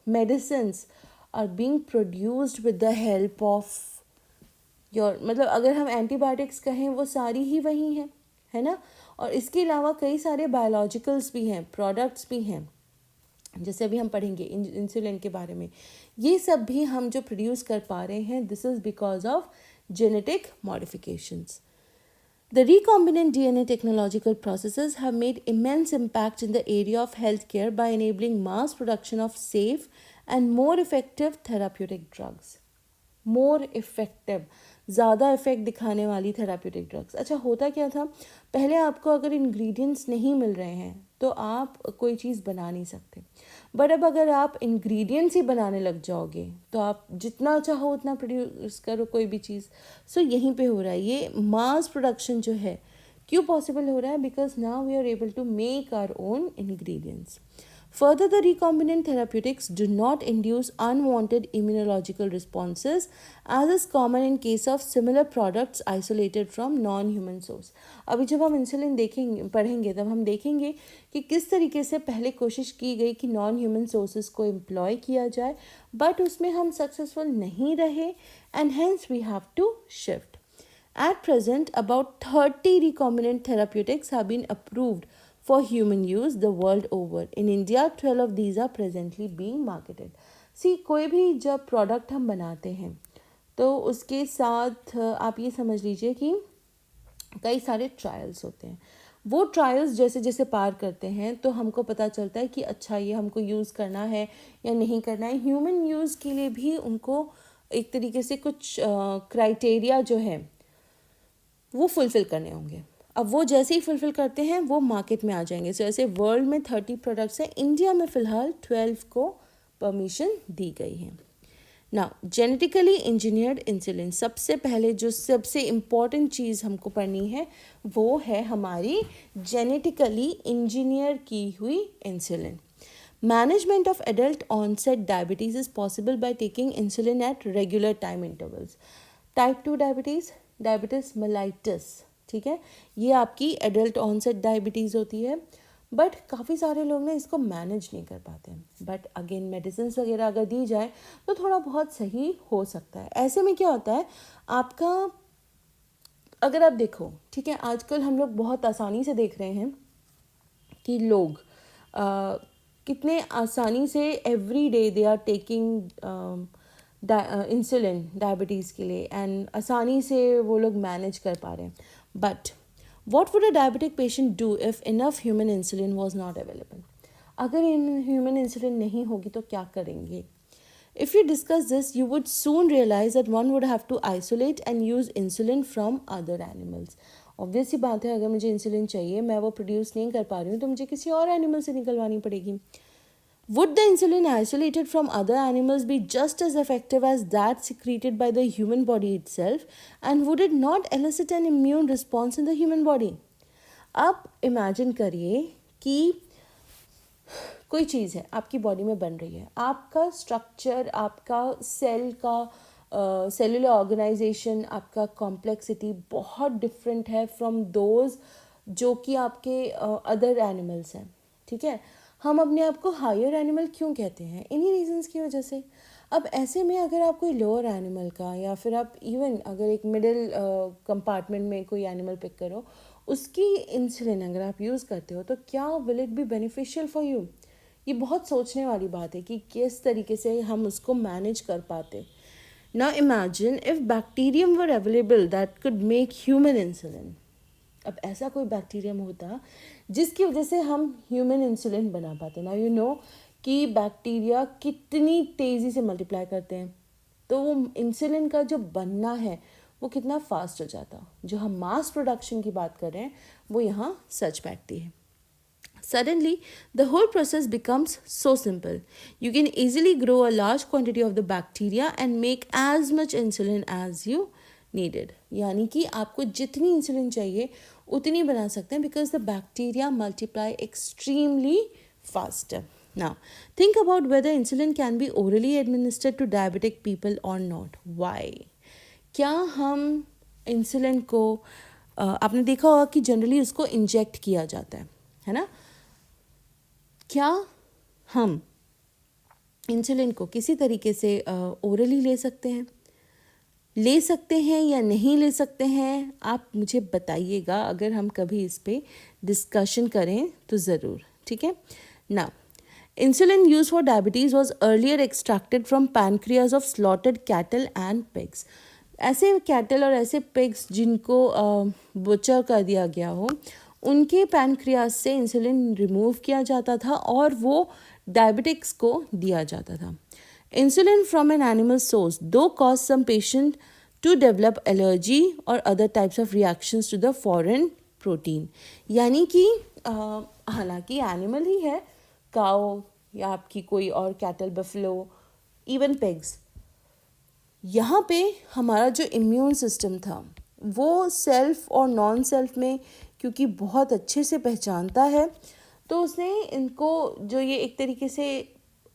medicines are being produced with the help of your, मतलब अगर हम antibiotics कहें वो सारी ही वही हैं, है ना, और इसके अलावा कई सारे बायोलॉजिकल्स भी हैं, प्रोडक्ट्स भी हैं, जैसे अभी हम पढ़ेंगे इंसुलिन के बारे में, ये सब भी हम जो प्रोड्यूस कर पा रहे हैं, this is because of genetic modifications. The recombinant DNA technological processes have made immense impact in the area of healthcare by enabling mass production of safe and more effective therapeutic drugs. More effective, ज़्यादा effect दिखाने वाली therapeutic drugs. अच्छा, होता क्या था पहले, आपको अगर इंग्रेडिएंट्स नहीं मिल रहे हैं तो आप कोई चीज़ बना नहीं सकते। बट अब अगर आप इंग्रेडिएंट्स ही बनाने लग जाओगे तो आप जितना चाहो उतना प्रोड्यूस करो कोई भी चीज़। सो यहीं पे हो रहा है ये मास प्रोडक्शन जो है। क्यों पॉसिबल हो रहा है? Because now we are able to make our own ingredients. Further, the recombinant therapeutics do not induce unwanted immunological responses, as is common in case of similar products isolated from non-human source. अभी जब हम insulin देखेंगे पढ़ेंगे तब हम देखेंगे कि किस तरीके से पहले कोशिश की गई कि नॉन ह्यूमन सोर्सेज को एम्प्लॉय किया जाए, बट उसमें हम सक्सेसफुल नहीं रहे and hence we have to shift. At present, about 30 recombinant therapeutics have been approved for human use the world over. In India, 12 of these are presently being marketed. See, कोई भी जब product हम बनाते हैं तो उसके साथ आप ये समझ लीजिए कि कई सारे ट्रायल्स होते हैं. वो ट्रायल्स जैसे जैसे पार करते हैं तो हमको पता चलता है कि अच्छा ये हमको यूज़ करना है या नहीं करना है. ह्यूमन यूज़ के लिए भी उनको एक तरीके से कुछ क्राइटेरिया जो है वो फुलफ़िल करने होंगे. अब वो जैसे ही फुलफ़िल करते हैं वो मार्केट में आ जाएंगे. सो ऐसे वर्ल्ड में 30 प्रोडक्ट्स हैं. इंडिया में फ़िलहाल 12 को परमिशन दी गई है. नाउ जेनेटिकली इंजीनियर्ड इंसुलिन, सबसे पहले जो सबसे इम्पॉर्टेंट चीज़ हमको पढ़नी है वो है हमारी जेनेटिकली इंजीनियर की हुई insulin. Management of adult onset diabetes is possible by taking insulin at regular time intervals. Type 2 diabetes, diabetes mellitus, ठीक है, ये आपकी एडल्ट ऑनसेट डायबिटीज़ होती है. बट काफ़ी सारे लोग ना इसको मैनेज नहीं कर पाते हैं. बट अगेन मेडिसिन वगैरह अगर दी जाए तो थोड़ा बहुत सही हो सकता है. ऐसे में क्या होता है आपका, अगर आप देखो, ठीक है, आजकल हम लोग बहुत आसानी से देख रहे हैं कि लोग कितने आसानी से every day they are taking insulin diabetes के लिए एंड आसानी से वो लोग मैनेज कर पा रहे हैं. But what would a diabetic patient do if enough human insulin was not available? अगर ह्यूमन इंसुलिन नहीं होगी तो क्या करेंगे? If you discuss this, you would soon realize that one would have to isolate and use insulin from other animals. Obvious सी बात है, अगर मुझे इंसुलिन चाहिए, मैं वो प्रोड्यूस नहीं कर पा रही हूँ तो मुझे किसी और एनिमल से निकलवानी पड़ेगी. Would the insulin isolated from other animals be just as effective as that secreted by the human body itself? And would it not elicit an immune response in the human body? अब imagine करिए कि कोई चीज़ है आपकी body में बन रही है, आपका स्ट्रक्चर, आपका सेल का सेलुलर ऑर्गेनाइजेशन, आपका कॉम्प्लेक्सिटी बहुत डिफरेंट है फ्रॉम दोज जो कि आपके अदर एनिमल्स हैं. ठीक है, हम अपने आप को हायर एनिमल क्यों कहते हैं? इन्हीं रीजंस की वजह से. अब ऐसे में अगर आप कोई लोअर एनिमल का या फिर आप इवन अगर एक मिडिल कंपार्टमेंट में कोई एनिमल पिक करो, उसकी इंसुलिन अगर आप यूज़ करते हो तो क्या will it be beneficial for you? ये बहुत सोचने वाली बात है कि किस तरीके से हम उसको मैनेज कर पाते. Now imagine if bacterium were available that could make human insulin. अब ऐसा कोई बैक्टीरियम होता जिसकी वजह से हम ह्यूमन इंसुलिन बना पाते. नाउ यू नो कि बैक्टीरिया कितनी तेज़ी से मल्टीप्लाई करते हैं, तो वो इंसुलिन का जो बनना है वो कितना फास्ट हो जाता. जो हम मास प्रोडक्शन की बात कर रहे हैं वो यहाँ सच बैठती है. Suddenly, the whole process becomes so simple. You can easily grow a large quantity of the bacteria and make as much insulin as you needed. यानी कि आपको जितनी इंसुलिन चाहिए उतनी बना सकते हैं because the bacteria multiply extremely fast. Now, think about whether insulin can be orally administered to diabetic people or not. Why? क्या हम इंसुलिन को आपने देखा होगा कि जनरली उसको इंजेक्ट किया जाता है ना? क्या हम इंसुलिन को किसी तरीके से ओरली ले सकते हैं या नहीं ले सकते हैं? आप मुझे बताइएगा अगर हम कभी इस पे डिस्कशन करें तो ज़रूर. ठीक है. Now insulin use for diabetes was earlier extracted from pancreas of slotted cattle and pigs. ऐसे कैटल और ऐसे पिग्स जिनको बुचर कर दिया गया हो, उनके पैनक्रियाज से इंसुलिन रिमूव किया जाता था और वो डायबिटिक्स को दिया जाता था. Insulin from an animal source do cause some patient to develop allergy और other types of reactions to the foreign protein. यानी कि हालांकि एनिमल ही है, काओ या आपकी कोई और कैटल, बफलो, इवन पिग्स। यहाँ पे हमारा जो इम्यून सिस्टम था वो सेल्फ और नॉन सेल्फ में क्योंकि बहुत अच्छे से पहचानता है, तो उसने इनको जो ये एक तरीके से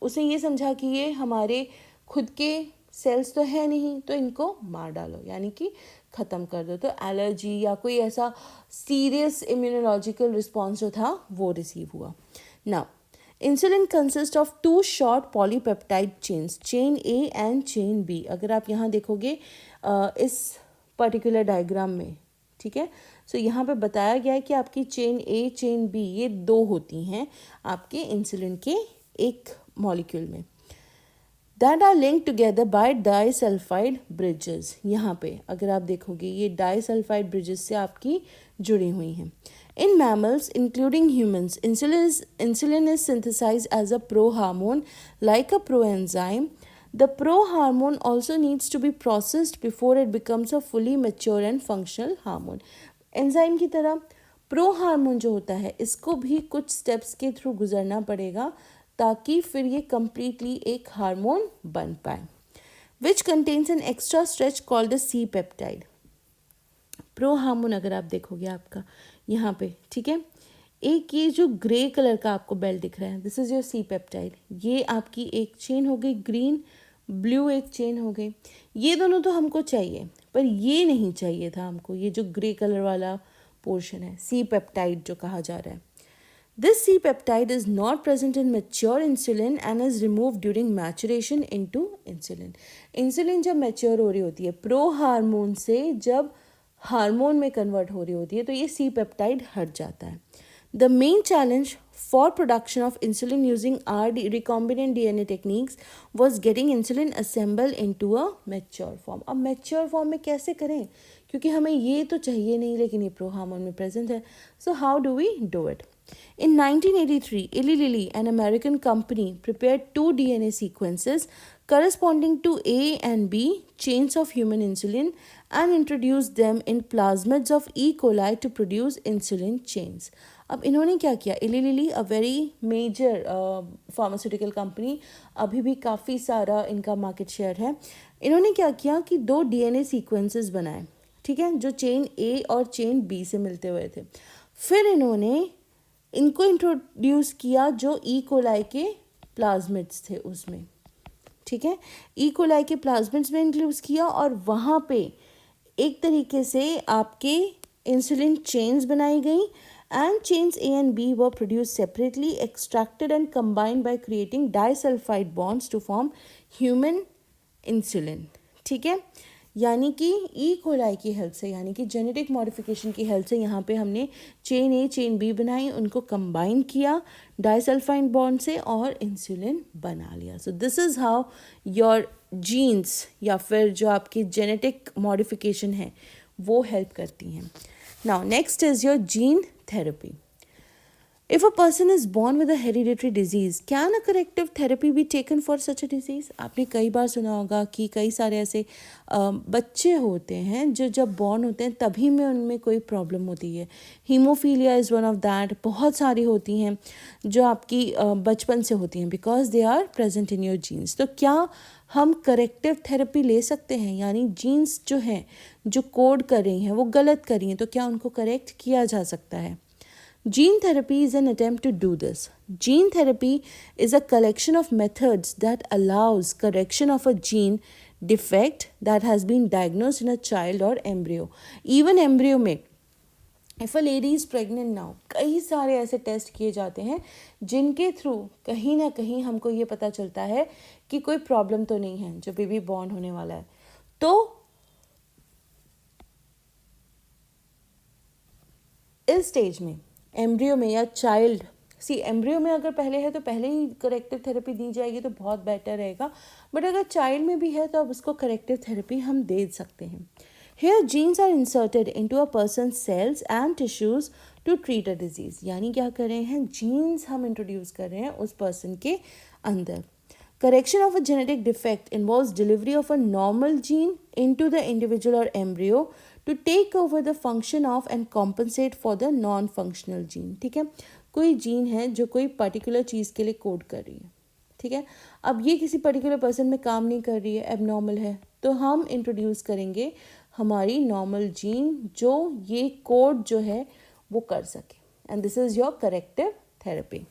उसने ये समझा कि ये हमारे खुद के सेल्स तो है नहीं, तो इनको मार डालो, यानी कि ख़त्म कर दो। तो एलर्जी या कोई ऐसा सीरियस इम्यूनोलॉजिकल रिस्पॉन्स जो था वो रिसीव हुआ। Now insulin consist of two short polypeptide chains, chain A and chain B. अगर आप यहाँ देखोगे इस पर्टिकुलर डायग्राम में, ठीक है, सो यहाँ पे बताया गया है कि आपकी चेन ए चेन बी ये दो होती हैं आपके इंसुलिन के एक मॉलिक्यूल में, that are link together by disulphide bridges. यहाँ पे अगर आप देखोगे ये डाइसल्फाइड ब्रिजेस से आपकी जुड़ी हुई हैं। In mammals, including humans, insulin is synthesized as a prohormone, like a proenzyme. The prohormone also needs to be processed before it becomes a fully mature and functional hormone. Enzyme की तरह प्रोहार्मोन जो होता है इसको भी कुछ स्टेप्स के through गुजरना पड़ेगा ताकि फिर ये कम्प्लीटली एक हार्मोन बन पाए, which contains an extra stretch called a C peptide. Pro hormone अगर आप देखोगे आपका यहाँ पे, ठीक है, एक ये जो ग्रे कलर का आपको बेल्ट दिख रहा है, this is your C peptide. ये आपकी एक चेन हो गई ग्रीन, ब्लू एक चेन हो गई। ये दोनों तो हमको चाहिए, पर ये नहीं चाहिए था हमको, ये जो ग्रे कलर वाला पोर्शन है सी पेप्टाइड जो कहा जा रहा है। This C peptide is not present in mature insulin and is removed during maturation into insulin. Insulin जब मैच्योर हो रही होती है प्रो हार्मोन से, जब हार्मोन में कन्वर्ट हो रही होती है, तो ये सी पेप्टाइड हट जाता है। The main challenge for production of insulin using r recombinant DNA techniques was getting insulin assemble into a mature form. अब मैच्योर फॉर्म में कैसे करें, क्योंकि हमें ये तो चाहिए नहीं लेकिन ये प्रो हार्मोन में प्रेजेंट है। So how do we do it? In 1983, Eli Lilly, an American company, prepared two DNA sequences corresponding to A and B chains of human insulin and introduced them in plasmids of E. coli to produce insulin chains. अब इन्होंने क्या किया? Eli Lilly, a very major pharmaceutical company, अभी भी काफ़ी सारा इनका market share है। इन्होंने क्या किया कि दो DNA सीक्वेंसेस बनाए, ठीक है, जो चेन A और चेन B से मिलते हुए थे। फिर इन्होंने इनको इंट्रोड्यूस किया जो ई कोलाई के प्लाज्मिड्स थे उसमें, ठीक है, ई कोलाई के प्लाज्मिड्स में इंक्लूड किया और वहाँ पे एक तरीके से आपके इंसुलिन चेन्स बनाई गई and chains A and B were produce separately, extracted and combined by creating disulphide bonds to form human insulin, ठीक है। यानी कि ई कोलाई की हेल्प से, यानी कि जेनेटिक मॉडिफिकेशन की हेल्प से यहाँ पे हमने चेन ए चेन बी बनाई, उनको कंबाइन किया डाइसल्फाइड बॉन्ड से और इंसुलिन बना लिया। So this is how your genes या फिर जो आपकी जेनेटिक मॉडिफिकेशन है वो हेल्प करती हैं। Now next is your gene therapy. If a person is born with a hereditary disease, can a corrective therapy be taken for such a disease? आपने कई बार सुना होगा कि कई सारे ऐसे बच्चे होते हैं जो जब बॉर्न होते हैं तभी में उनमें कोई प्रॉब्लम होती है। Haemophilia is one of that. बहुत सारी होती हैं जो आपकी बचपन से होती हैं because they are present in your genes. तो क्या हम करेक्टिव थेरेपी ले सकते हैं, यानी जीन्स जो हैं जो कोड कर रही हैं वो गलत कर रही हैं, तो क्या उनको करेक्ट किया जा सकता है? Gene therapy is an attempt to do this. Gene therapy is a collection of methods that allows correction of a gene defect that has been diagnosed in a child or embryo. Even embryo में if a lady is pregnant now, कई सारे ऐसे test किए जाते हैं जिनके through कहीं ना कहीं हमको ये पता चलता है कि कोई प्रॉब्लम तो नहीं है जो बेबी बॉर्न होने वाला है। तो इस स्टेज में एम्ब्रियो में या चाइल्ड, एम्ब्रियो में अगर पहले है तो पहले ही करेक्टिव थेरेपी दी जाएगी तो बहुत बेटर रहेगा, बट अगर चाइल्ड में भी है तो अब उसको करेक्टिव थेरेपी हम दे सकते हैं। Here genes are inserted into a person's cells and tissues to treat a disease. यानी क्या कर रहे हैं, जीन्स हम इंट्रोड्यूस कर रहे हैं उस पर्सन के अंदर। Correction of a genetic defect involves delivery of a normal gene into the individual or embryo to take over the function of and compensate for the non-functional gene, ठीक है। कोई जीन है जो कोई पर्टिकुलर चीज़ के लिए कोड कर रही है, ठीक है। अब ये किसी पर्टिकुलर पर्सन में काम नहीं कर रही है, एबनॉर्मल है, तो हम इंट्रोड्यूस करेंगे हमारी नॉर्मल जीन जो ये कोड जो है वो कर सके, and this is your corrective therapy.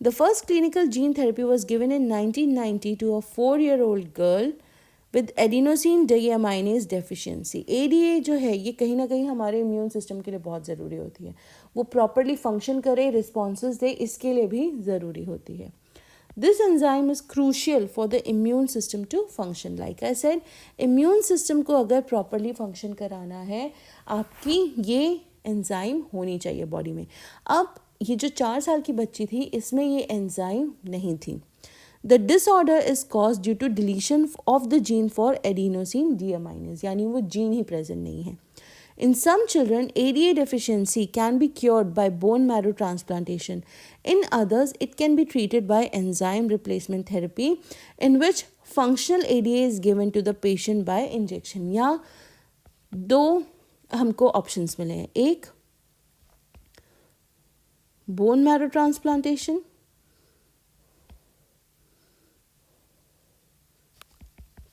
The first clinical gene therapy was given in 1990 to a 4-year-old girl with adenosine deaminase deficiency. ADA जो है ये कहीं ना कहीं हमारे इम्यून सिस्टम के लिए बहुत ज़रूरी होती है, वो प्रॉपरली फंक्शन करे, रिस्पॉन्सेज दे, इसके लिए भी ज़रूरी होती है. This enzyme is crucial for the immune system to function. Like I said, immune system को अगर properly function कराना है, आपकी ये एंजाइम होनी चाहिए बॉडी में. अब ये जो 4 साल की बच्ची थी, इसमें ये एंजाइम नहीं थी. The disorder is cause due to deletion of the gene for adenosine deaminase, यानी वो जीन ही प्रेजेंट नहीं है. In some children, ADA deficiency can be cured by bone marrow transplantation. In others, it can be treated by enzyme replacement therapy, in which functional ADA is given to the patient by injection. या दो हमको options मिले हैं, एक bone marrow transplantation,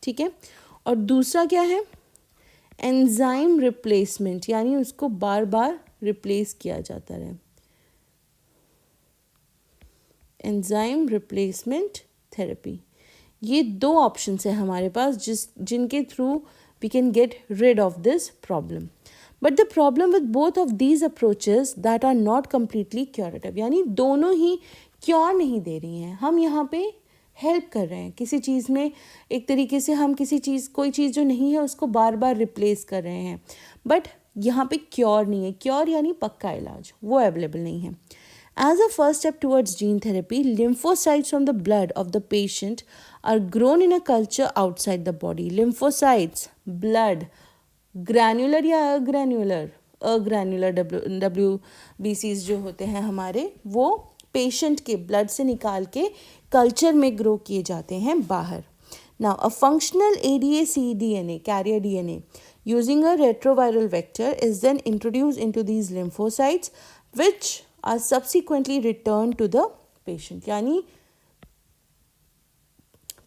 ठीक है, और दूसरा क्या है, एंजाइम रिप्लेसमेंट, यानी उसको बार बार रिप्लेस किया जाता रहे. एंजाइम रिप्लेसमेंट थेरेपी, ये दो ऑप्शंस है हमारे पास जिनके through we can get rid of this problem. But the problem with both of these approaches that are not completely curative, यानी दोनों ही क्योर नहीं दे रही हैं. हम यहाँ पे हेल्प कर रहे हैं किसी चीज़ में, एक तरीके से हम किसी चीज़, कोई चीज़ जो नहीं है उसको बार बार रिप्लेस कर रहे हैं, बट यहाँ पे क्योर नहीं है. क्योर यानी पक्का इलाज, वो अवेलेबल नहीं है. As a first step towards gene therapy, lymphocytes from the blood of the patient are grown in a culture outside the body. Lymphocytes, blood, granular या अग्रैन्युलर, अग्रैन्युलर WBCs जो होते हैं हमारे, वो पेशेंट के ब्लड से निकाल के कल्चर में ग्रो किए जाते हैं बाहर. Now, a functional ADA-cDNA, carrier DNA, using a retroviral vector is then introduced into these lymphocytes, which are subsequently returned to the patient. यानी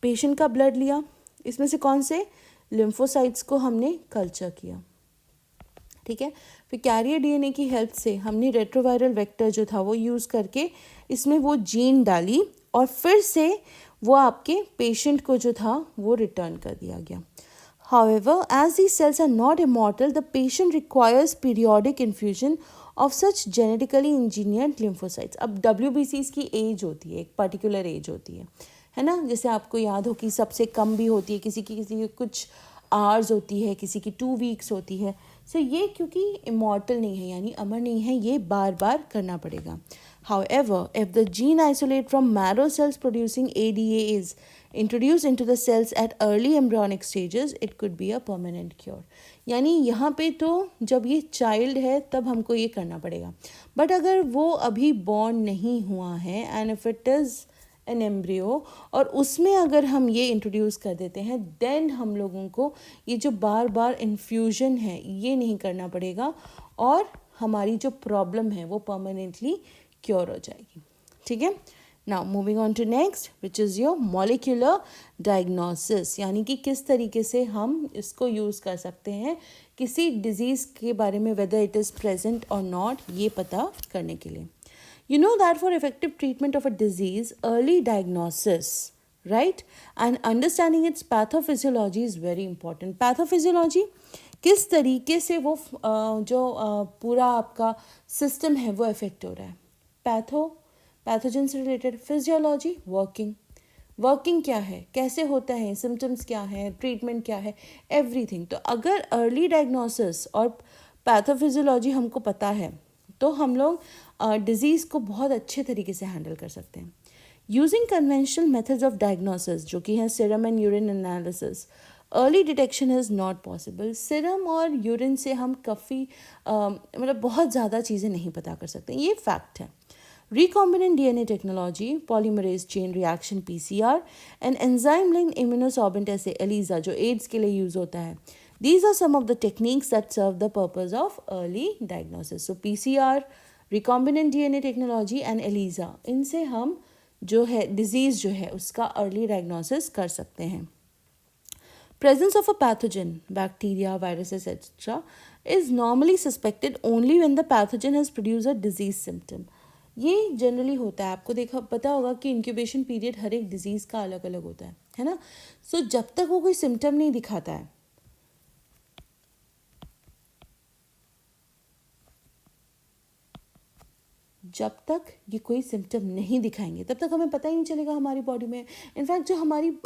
पेशेंट का ब्लड लिया, इसमें से कौन से लिम्फोसाइट्स को हमने कल्चर किया, ठीक है. फिर कैरियर डीएनए की हेल्प से हमने रेट्रोवायरल वेक्टर जो था वो यूज़ करके इसमें वो जीन डाली, और फिर से वो आपके पेशेंट को जो था वो रिटर्न कर दिया गया. However, as these cells are not immortal, the patient requires periodic infusion of such genetically engineered lymphocytes. अब WBCs की एज होती है, एक पर्टिकुलर एज होती है ना. जैसे आपको याद हो कि सबसे कम भी होती है, किसी की कुछ आवर्स होती है, किसी की 2 वीक्स होती है. सो ये क्योंकि इमॉर्टल नहीं है, यानी अमर नहीं है, ये बार बार करना पड़ेगा. However, if the gene isolate from marrow cells producing ADA is introduced into the cells at early embryonic stages, it could be a permanent cure. यानी यहाँ पे तो जब ये चाइल्ड है तब हमको ये करना पड़ेगा, बट अगर वो अभी बॉर्न नहीं हुआ है, and if it is an embryo, और उसमें अगर हम ये इंट्रोड्यूस कर देते हैं, देन हम लोगों को ये जो बार बार इन्फ्यूजन है ये नहीं करना पड़ेगा, और हमारी जो प्रॉब्लम है वो परमानेंटली क्योर हो जाएगी, ठीक है. Now moving on to next, which is your molecular diagnosis, यानी कि किस तरीके से हम इसको यूज़ कर सकते हैं किसी डिजीज़ के बारे में, वेदर इट इज़ प्रेजेंट और नॉट, ये पता करने के लिए. You know that for effective treatment of a disease, early diagnosis, right, and understanding its pathophysiology is very important. Pathophysiology, किस तरीके से वो जो पूरा आपका सिस्टम है वो इफेक्ट हो रहा है. पैथोजन से रिलेटेड. फिजियोलॉजी, वर्किंग क्या है, कैसे होता है, सिम्टम्स क्या है, ट्रीटमेंट क्या है, एवरीथिंग. तो अगर अर्ली डायग्नोसिस और पैथोफिजियोलॉजी हमको पता है तो हम लोग डिज़ीज़ को बहुत अच्छे तरीके से हैंडल कर सकते हैं. Using conventional methods of diagnosis, जो कि हैं serum and urine analysis, early detection is not possible. Serum और यूरिन से हम काफ़ी मतलब बहुत ज़्यादा चीज़ें नहीं पता कर सकते, ये फैक्ट है. Recombinant DNA technology, polymerase chain reaction PCR, and enzyme linked immunosorbent assay ELISA, जो एड्स के लिए यूज़ होता है. These are some of the techniques that serve the purpose of early diagnosis. So PCR, recombinant DNA technology and ELISA, इनसे हम जो है disease जो है उसका अर्ली डायग्नोसिस कर सकते हैं. Presence of a pathogen, bacteria, viruses, etc., is normally suspected only when the pathogen has produced a disease symptom. ये जनरली होता है. आपको देखा पता होगा कि इंक्यूबेशन पीरियड हर एक डिजीज़ का अलग अलग होता है ना. सो जब तक वो कोई सिम्टम नहीं दिखाता है, जब तक ये कोई सिम्टम नहीं दिखाएंगे तब तक हमें पता ही नहीं चलेगा हमारी बॉडी में. इनफैक्ट जो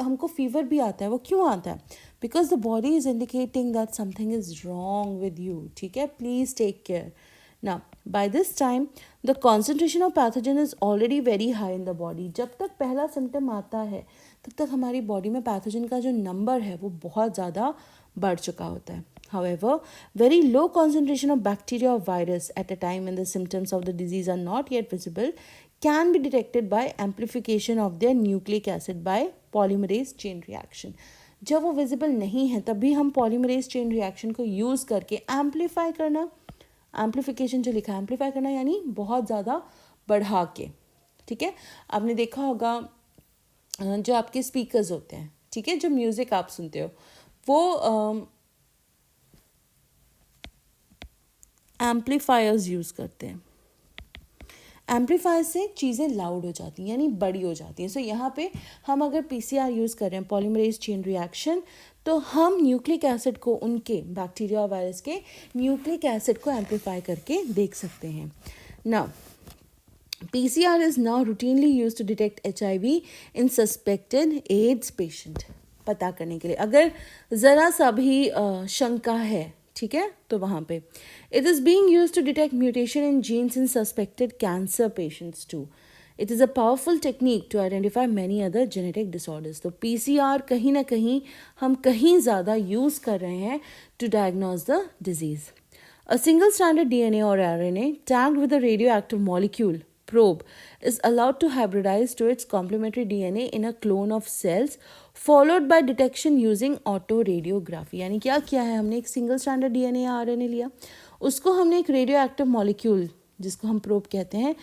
हमको फीवर भी आता है वो क्यों आता है? Because the body is indicating that something is wrong with you. ठीक है, please take care. Now by this time the concentration of pathogen is already very high in the body. जब तक पहला सिम्टम आता है तब तक हमारी बॉडी में पैथोजन का जो नंबर है वो बहुत ज़्यादा बढ़ चुका होता है. However, very low concentration of bacteria or virus at a time when the symptoms of the disease are not yet visible can be detected by amplification of their nucleic acid by polymerase chain reaction. जब वो visible नहीं है तब भी हम polymerase chain reaction को use करके amplify करना, amplification जो लिखा है amplify करना यानी बहुत ज़्यादा बढ़ा के. ठीक है, आपने देखा होगा जो आपके स्पीकर्स होते हैं, ठीक है, जो म्यूज़िक आप सुनते हो वो एम्पलीफायर्स यूज़ करते हैं. एम्पलीफायर से चीज़ें लाउड हो जाती हैं यानी बड़ी हो जाती हैं. सो यहाँ पे हम अगर पीसीआर यूज़ कर रहे हैं, पॉलीमरेज चेन रिएक्शन, तो हम न्यूक्लिक एसिड को उनके बैक्टीरिया और वायरस के न्यूक्लिक एसिड को एम्पलीफाई करके देख सकते हैं. Now PCR is now routinely used to detect HIV in suspected AIDS patient. पता करने के लिए अगर ज़रा सा भी शंका है, ठीक है, तो वहाँ पे it is being used to detect mutation in genes in suspected cancer patients too. It is a powerful technique to identify many other genetic disorders. तो PCR कहीं ना कहीं हम कहीं ज़्यादा यूज़ कर रहे हैं to diagnose the disease. A single stranded DNA or RNA tagged with a radioactive molecule probe is allowed to hybridize to its complementary DNA in a clone of cells followed by detection using autoradiography. यानी क्या किया है हमने? एक single standard DNA या RNA लिया, उसको हमने एक रेडियो एक्टिव मॉलिक्यूल जिसको हम प्रोब कहते हैं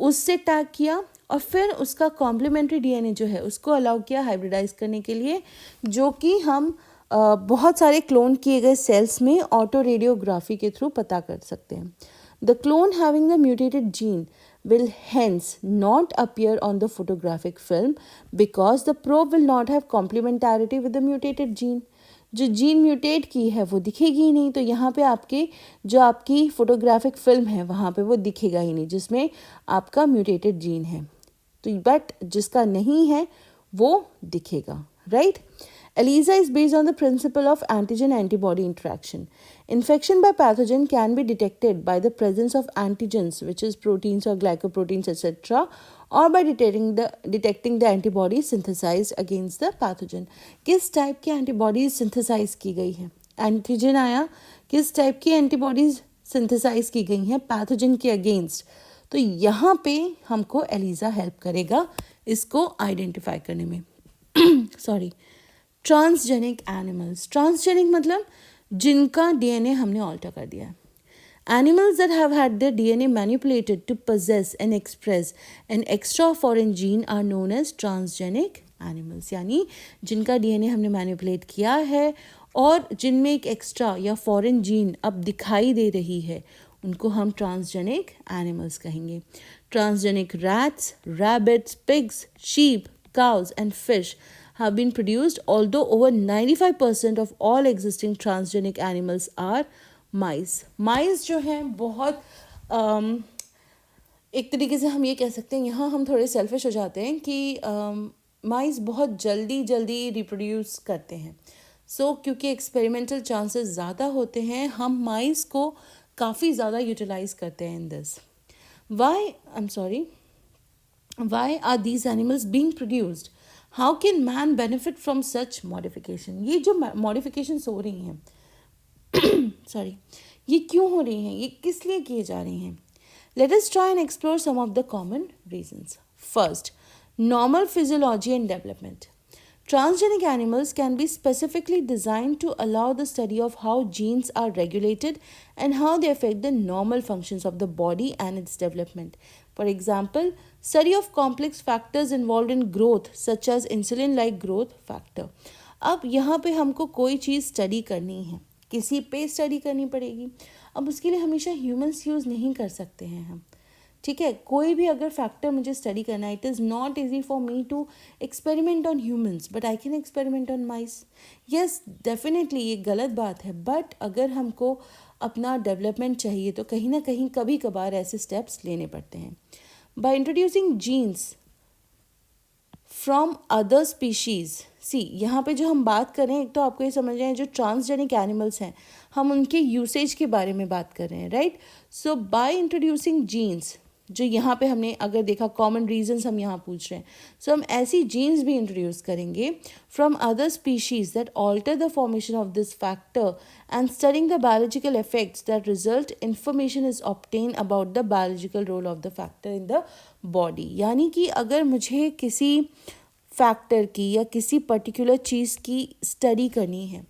उससे टैग किया और फिर उसका कॉम्प्लीमेंट्री डीएनए जो है उसको अलाउ किया हाइब्रिडाइज करने के लिए, जो कि हम बहुत सारे क्लोन किए गए सेल्स में ऑटो रेडियोग्राफी के थ्रू पता कर सकते हैं. The clone having the mutated gene will hence not appear on the photographic film because the probe will not have complementarity with the mutated gene. जो जीन म्यूटेट की है वो दिखेगी ही नहीं, तो यहाँ पे आपके जो आपकी फोटोग्राफिक फिल्म है वहाँ पे वो दिखेगा ही नहीं जिसमें आपका म्यूटेटेड जीन है. तो बट जिसका नहीं है वो दिखेगा, right. ELISA is based on the principle of antigen-antibody interaction. Infection by pathogen can be detected by the presence of antigens, which is proteins or glycoproteins, etc., or by detecting the antibodies synthesized against the pathogen. किस type की antibodies synthesize की गई है? Antigen आया, किस type की antibodies synthesize की गई हैं pathogen के against. तो यहाँ पे हमको ELISA हेल्प करेगा इसको आइडेंटिफाई करने में. सॉरी. Transgenic animals. ट्रांसजेनिक मतलब जिनका डीएनए हमने ऑल्टर कर दिया है. Animals that have had their DNA manipulated to possess and express an extra foreign gene are known as transgenic animals. यानी जिनका डीएनए हमने मैनिपुलेट किया है और जिनमें एक एक्स्ट्रा या फॉरेन जीन अब दिखाई दे रही है उनको हम ट्रांसजेनिक एनिमल्स कहेंगे. Transgenic rats, rabbits, pigs, sheep, cows and fish have been produced, although over 95% of all existing transgenic animals are mice. mice जो हैं बहुत एक तरीके से हम ये कह सकते हैं, यहाँ हम थोड़े सेल्फिश हो जाते हैं कि mice बहुत जल्दी रिप्रोड्यूस करते हैं. क्योंकि एक्सपेरिमेंटल चांसेस ज़्यादा होते हैं, हम mice को काफ़ी ज़्यादा यूटिलाइज करते हैं in this. Why are these animals being produced? How can man benefit from such modification? ये जो modifications हो रही हैं सॉरी, ये क्यों हो रही हैं, ये किस लिए किए जा रही हैं? Let us try and explore some of the common reasons. First, normal physiology and development. Transgenic animals can be specifically designed to allow the study of how genes are regulated and how they affect the normal functions of the body and its development. For example, study of complex factors involved in growth such as insulin like growth factor. अब यहाँ पे हमको कोई चीज़ study करनी है, किसी पे study करनी पड़ेगी. अब उसके लिए हमेशा ह्यूमंस यूज़ नहीं कर सकते हैं हम. ठीक है, कोई भी अगर फैक्टर मुझे स्टडी करना है, it is not easy for me to experiment on humans but I can experiment on mice. Yes, definitely ये गलत बात है, बट अगर हमको अपना डेवलपमेंट चाहिए तो कहीं ना कहीं कभी कभार ऐसे स्टेप्स लेने पड़ते हैं. By introducing genes from other species, see यहाँ पे जो हम बात कर रहे हैं, एक तो आपको ये समझ रहे हैं जो ट्रांसजेनिक एनिमल्स हैं हम उनके यूसेज के बारे में बात कर रहे हैं, right. So by introducing genes, जो यहाँ पे हमने अगर देखा कॉमन रीजंस हम यहाँ पूछ रहे हैं, सो हम ऐसी जीन्स भी इंट्रोड्यूस करेंगे from other species that alter the formation of this factor and studying the biological effects that result information is obtain about the biological role of the factor in the body. यानी कि अगर मुझे किसी factor की या किसी particular चीज़ की study करनी है,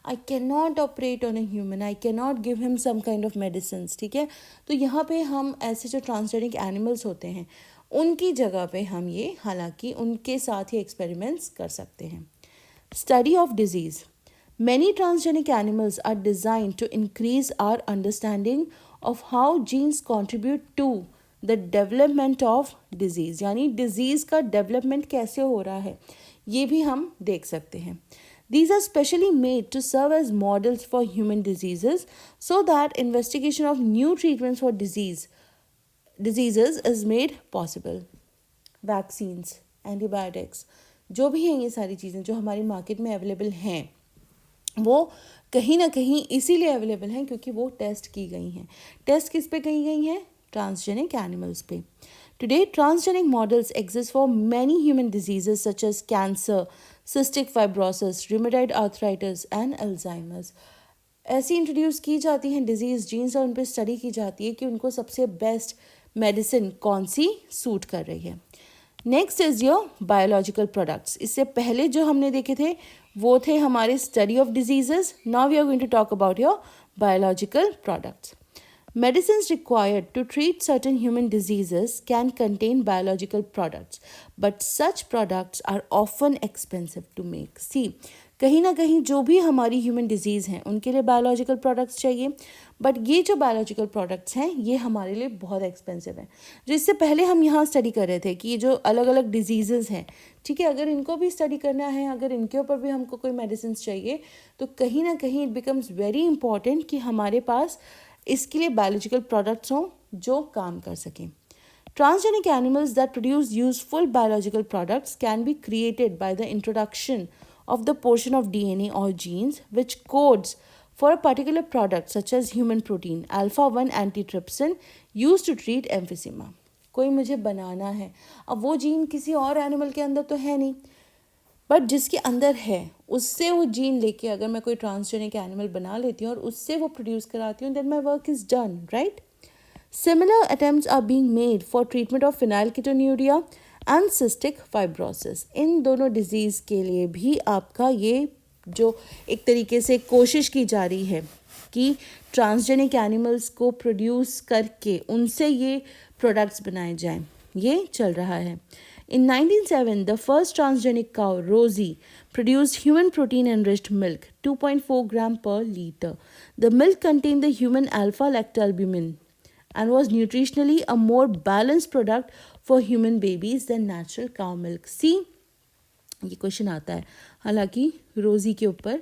I can not operate on a human, I can not give him some kind of medicine. ठीक है, तो यहाँ पे हम ऐसे जो ट्रांसजेनिक एनिमल्स होते हैं उनकी जगह पे हम ये हालांकि उनके साथ ही एक्सपेरिमेंट्स कर सकते हैं. Study of disease. Many transgenic animals are designed to increase our understanding of how genes contribute to the development of disease. यानी disease का development कैसे हो रहा है ये भी हम देख सकते हैं. These are specially made to serve as models for human diseases so that investigation of new treatments for diseases is made possible. Vaccines, antibiotics, जो भी हैं ये सारी चीज़ें जो हमारी मार्केट में अवेलेबल हैं वो कहीं ना कहीं इसीलिए अवेलेबल हैं क्योंकि वो टेस्ट की गई हैं. टेस्ट किस पे की गई हैं? ट्रांसजेनिक एनिमल्स पे. Today transgenic models exist for many human diseases such as cancer, cystic fibrosis, rheumatoid arthritis and Alzheimer's. ऐसी इंट्रोड्यूस की जाती हैं डिजीज़ जीन्स और उन पर स्टडी की जाती है कि उनको सबसे बेस्ट मेडिसिन कौन सी सूट कर रही है. Next is your biological products. इससे पहले जो हमने देखे थे वो थे हमारे study of diseases. Now we are going to talk about your biological products. Medicines required to treat certain human diseases can contain biological products, but such products are often expensive to make. See, कहीं ना कहीं जो भी हमारी human disease हैं उनके लिए biological products चाहिए, बट ये जो बायोलॉजिकल प्रोडक्ट्स हैं ये हमारे लिए बहुत एक्सपेंसिव हैं. जो इससे पहले हम यहाँ स्टडी कर रहे थे कि ये जो अलग अलग डिजीज़ेज़ हैं, ठीक है, अगर इनको भी स्टडी करना है, अगर इनके ऊपर भी हमको कोई मेडिसिन चाहिए तो कहीं ना कहीं इट बिकम्स वेरी इंपॉर्टेंट कि हमारे पास इसके लिए बायोलॉजिकल प्रोडक्ट्स हों जो काम कर सकें. Transgenic animals that produce useful biological products can be created by the introduction of the portion of DNA or genes which codes for a particular product such as human protein, alpha-1 antitrypsin used to treat emphysema. कोई मुझे बनाना है, अब वो gene किसी और animal के अंदर तो है नहीं, बट जिसके अंदर है उससे वो जीन लेके अगर मैं कोई ट्रांसजेनिक एनिमल बना लेती हूँ और उससे वो प्रोड्यूस कराती हूँ, then my work is done, right. Similar attempts are being made for treatment of phenylketonuria and cystic fibrosis. इन दोनों डिजीज़ के लिए भी आपका ये जो एक तरीके से कोशिश की जा रही है कि ट्रांसजेनिक एनिमल्स को प्रोड्यूस करके उनसे ये प्रोडक्ट्स बनाए जाएं, ये चल रहा है. In 1907, the first transgenic cow, Rosie, produced human protein-enriched milk, 2.4 gram per liter. The milk contained the human alpha-lactalbumin and was nutritionally a more balanced product for human babies than natural cow milk. See, ये question आता है हालांकि रोज़ी के ऊपर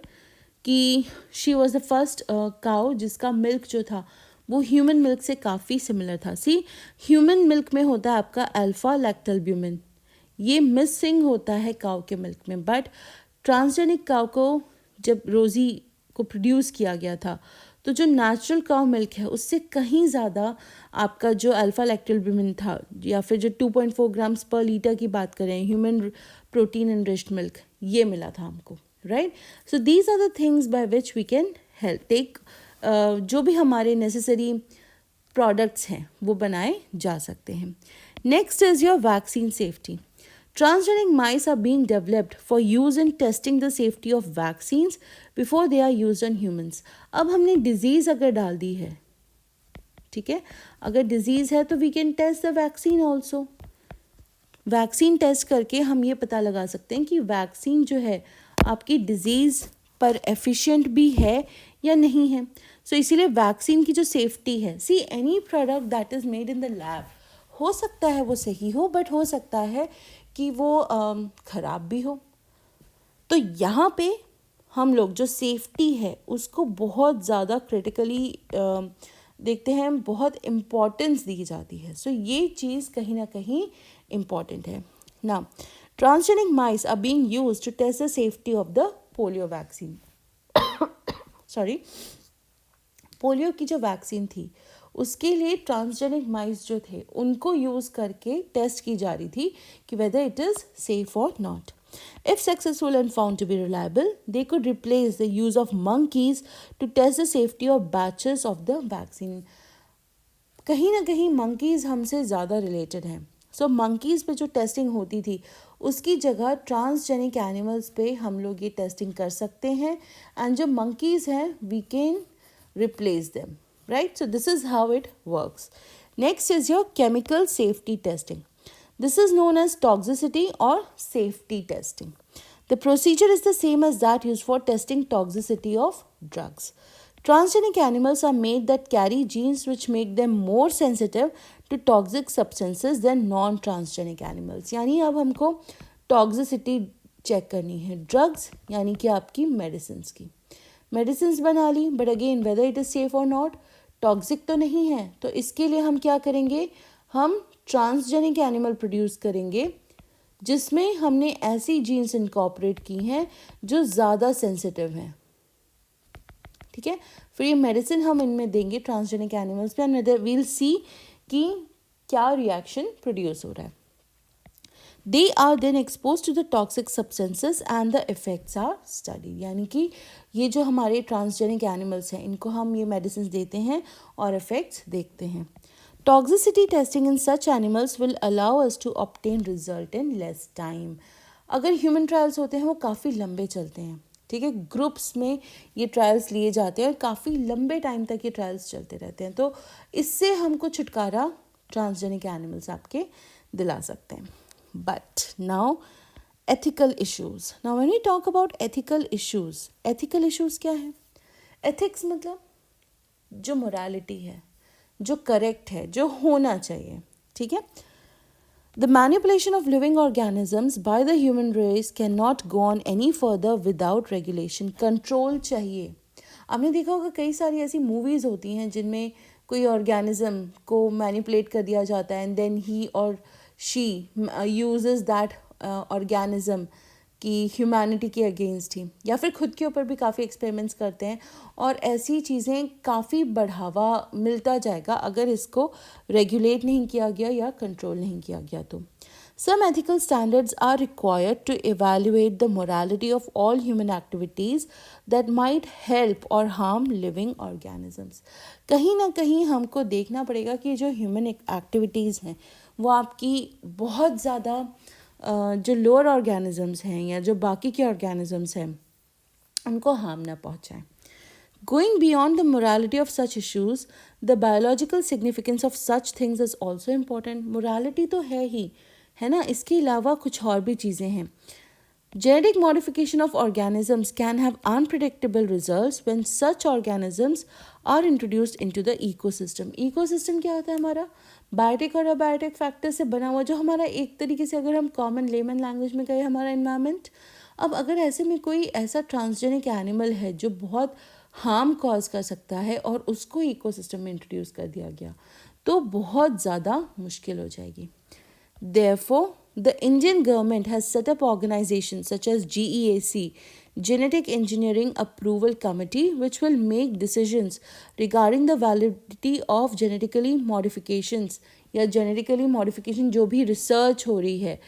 कि she was the first cow जिसका milk जो था वो ह्यूमन मिल्क से काफ़ी सिमिलर था. सी, ह्यूमन मिल्क में होता है आपका अल्फा लैक्टल्ब्यूमिन, ये मिसिंग होता है काउ के मिल्क में. बट ट्रांसजेनिक काउ को जब रोज़ी को प्रोड्यूस किया गया था तो जो नेचुरल काउ मिल्क है उससे कहीं ज़्यादा आपका जो अल्फा लैक्टल्ब्यूमिन था या फिर जो 2.4 ग्राम्स पर लीटर की बात करें ह्यूमन प्रोटीन एनरिच्ड मिल्क, ये मिला था हमको, right. So these are the things by which we can help take जो भी हमारे नेसेसरी प्रोडक्ट्स हैं वो बनाए जा सकते हैं. Next is your vaccine safety. Transgenic mice are being developed for use in testing the safety of vaccines before they are used on humans. अब हमने disease अगर डाल दी है, ठीक है, अगर disease है तो we can test the vaccine also. Vaccine test करके हम ये पता लगा सकते हैं कि वैक्सीन जो है आपकी डिजीज़ पर एफिशिएंट भी है या नहीं है. सो इसीलिए वैक्सीन की जो सेफ्टी है, see any product that is made in the lab, हो सकता है वो सही हो, बट हो सकता है कि वो ख़राब भी हो. तो यहाँ पे हम लोग जो सेफ्टी है उसको बहुत ज़्यादा क्रिटिकली देखते हैं, बहुत इम्पॉर्टेंस दी जाती है. सो ये चीज़ कहीं ना कहीं इम्पॉर्टेंट है. Now transgenic mice are being used to test the safety of the polio vaccine. Sorry, polio की जो वैक्सीन थी उसके लिए ट्रांसजेनिक माइस जो थे उनको यूज़ करके टेस्ट की जा रही थी कि वेदर इट इज़ सेफ और not. If successful and found to be reliable, they could replace the use of monkeys to test the safety of batches of the vaccine. कहीं ना कहीं monkeys हमसे ज़्यादा related हैं. So monkeys पे जो testing होती थी उसकी जगह ट्रांसजेनिक एनिमल्स पे हम लोग ये टेस्टिंग कर सकते हैं, एंड जो monkeys हैं we can replace them, right? So this is how it works. Next is your chemical safety testing. This is known as toxicity or safety testing. The procedure is the same as that used for testing toxicity of drugs. Transgenic animals are made that carry genes which make them more sensitive to toxic substances than non-transgenic animals. यानी अब हमको toxicity check करनी है drugs यानी कि आपकी medicines की. Medicines बना ली, but again whether it is safe और नॉट, टॉक्सिक तो नहीं है. तो इसके लिए हम क्या करेंगे, हम ट्रांसजेनिक एनिमल प्रोड्यूस करेंगे जिसमें हमने ऐसी जीन्स इनकॉर्पोरेट की हैं जो ज़्यादा सेंसिटिव हैं. ठीक है, फिर ये मेडिसिन हम इनमें देंगे ट्रांसजेनिक एनिमल्स पे, एंड वील सी कि क्या रिएक्शन प्रोड्यूस हो रहा है. They are then expose to the toxic substances and the effects are study. यानी कि ये जो हमारे ट्रांसजेनिक एनिमल्स हैं इनको हम ये मेडिसिन देते हैं और इफेक्ट्स देखते हैं. Toxicity testing in such animals will allow us to obtain result in less time. अगर ह्यूमन ट्रायल्स होते हैं वो काफ़ी लंबे चलते हैं, ठीक है, ग्रुप्स में ये ट्रायल्स लिए जाते हैं और काफ़ी लंबे टाइम तक ये ट्रायल्स चलते रहते हैं. तो इससे हमको छुटकारा ट्रांसजेनिक एनिमल्स आपके दिला सकते हैं. But now ethical issues. Now when we talk about ethical issues क्या है? एथिक्स मतलब जो मोरालिटी है, जो करेक्ट है, जो होना चाहिए. ठीक है, the manipulation of living organisms by the human race can not go on any further without regulation. Control चाहिए. आपने देखा होगा कई सारी ऐसी मूवीज़ होती हैं जिनमें कोई ऑर्गेनिज्म को मैनिपुलेट कर दिया जाता है एंड देन ही और शी यूजेस दैट ऑर्गेनिज्म कि ह्यूमैनिटी के अगेंस्ट ही, या फिर खुद के ऊपर भी काफ़ी एक्सपेरिमेंट्स करते हैं. और ऐसी चीज़ें काफ़ी बढ़ावा मिलता जाएगा अगर इसको रेगुलेट नहीं किया गया या कंट्रोल नहीं किया गया. तो some ethical standards are required to evaluate the morality of all human activities that might help or harm living organisms. कहीं ना कहीं हमको देखना पड़ेगा कि जो ह्यूमन एक्टिविटीज़ हैं वो आपकी बहुत ज़्यादा जो लोअर ऑर्गेनिजम्स हैं या जो बाकी के ऑर्गेनिजम्स हैं उनको हार्म ना पहुंचाएं. Going beyond the morality of such issues, the biological significance of such things is also important. Morality तो है ही, है ना, इसके अलावा कुछ और भी चीज़ें हैं. Genetic modification of organisms can have unpredictable results when such organisms are introduced into the ecosystem. Ecosystem क्या होता है हमारा? बायोटिक और अबायोटिक फैक्टर से बना हुआ, जो हमारा एक तरीके से अगर हम कॉमन लेमन लैंग्वेज में कहें हमारा एनवायरनमेंट. अब अगर ऐसे में कोई ऐसा ट्रांसजेनिक एनिमल है जो बहुत हार्म कॉज कर सकता है और उसको इकोसिस्टम में इंट्रोड्यूस कर दिया गया तो बहुत ज़्यादा मुश्किल हो जाएगी. Therefore, the Indian government has set up organizations such as GEAC, Genetic Engineering Approval Committee, which will make decisions regarding the validity of genetically modifications या genetically modification जो भी research हो रही है,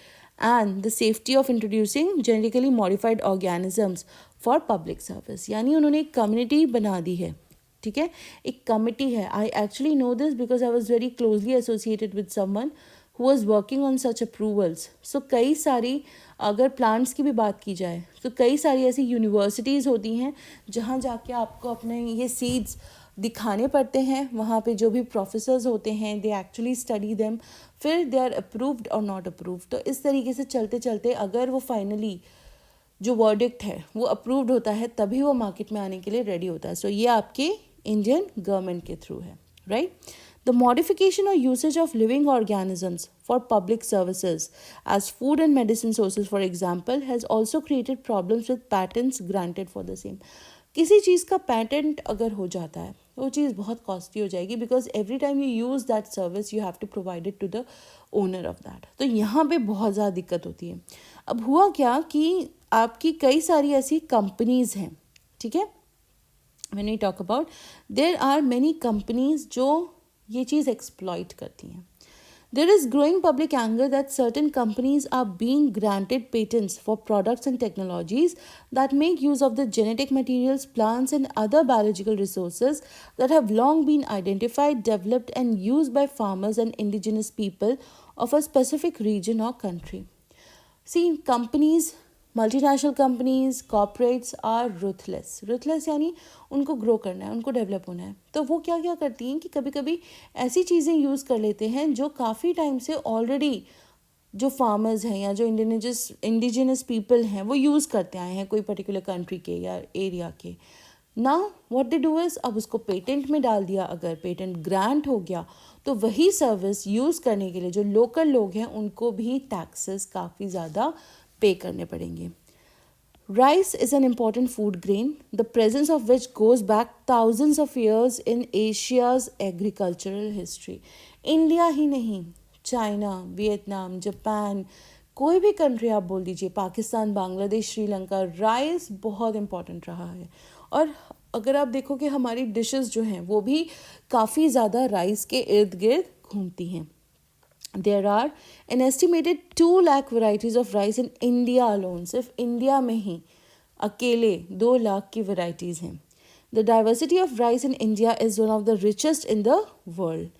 and the safety of introducing genetically modified organisms for public service. यानी उन्होंने एक community बना दी है. ठीक है, एक कमिटी है. I actually know this because I was very closely associated with someone who was working on such approvals. So कई सारी, अगर प्लांट्स की भी बात की जाए तो कई सारी ऐसी यूनिवर्सिटीज़ होती हैं जहाँ जाके आपको अपने ये सीड्स दिखाने पड़ते हैं. वहाँ पे जो भी प्रोफेसर्स होते हैं दे एक्चुअली स्टडी देम, फिर दे आर अप्रूव्ड और नॉट अप्रूव्ड. तो इस तरीके से चलते चलते अगर वो फाइनली जो वर्डिक्ट है वो अप्रूव्ड होता है तभी वो मार्केट में आने के लिए रेडी होता है. सो ये आपके इंडियन गवर्नमेंट के थ्रू है, right. The modification or usage of living organisms for public services as food and medicine sources, for example, has also created problems with patents granted for the same. किसी चीज़ का patent अगर हो जाता है वो चीज़ बहुत कॉस्टली हो जाएगी, because every time you use that service you have to provide it to the owner of that. तो यहाँ पे बहुत ज़्यादा दिक्कत होती है. अब हुआ क्या कि आपकी कई सारी ऐसी कंपनीज़ हैं, ठीक है. When we talk about, there are many companies जो ये चीज़ एक्सप्लॉइट करती हैं. There is growing public anger that certain companies are being granted patents for products and technologies that make use of the genetic materials, plants, and other biological resources that have long been identified, developed, and used by farmers and indigenous people of a specific region or country. See, companies, multinational companies, corporates are ruthless यानी उनको grow करना है, उनको develop होना है. तो वो क्या क्या करती हैं कि कभी कभी ऐसी चीज़ें यूज़ कर लेते हैं जो काफ़ी टाइम से ऑलरेडी जो फार्मर्स हैं या जो इंडिजिनस पीपल हैं वो यूज़ करते आए हैं कोई पर्टिकुलर कंट्री के या एरिया के. Now what they do is, अब उसको पेटेंट में डाल दिया. अगर पेटेंट ग्रांट हो गया तो वही सर्विस यूज़ करने के लिए जो लोकल लोग हैं उनको भी टैक्सेस काफ़ी ज़्यादा पे करने पड़ेंगे. Rice is an important food grain, the presence of which goes back thousands of years in Asia's agricultural history. India ही नहीं, चाइना, वियतनाम, जापान, कोई भी कंट्री आप बोल दीजिए, पाकिस्तान, बांग्लादेश, श्रीलंका, राइस बहुत इम्पॉर्टेंट रहा है. और अगर आप देखो कि हमारी डिशेस जो हैं वो भी काफ़ी ज़्यादा राइस के इर्द गिर्द घूमती हैं. There are an estimated 2 lakh varieties of rice in India alone. सिर्फ इंडिया में ही अकेले 2 लाख की varieties हैं. The diversity of rice in India is one of the richest in the world.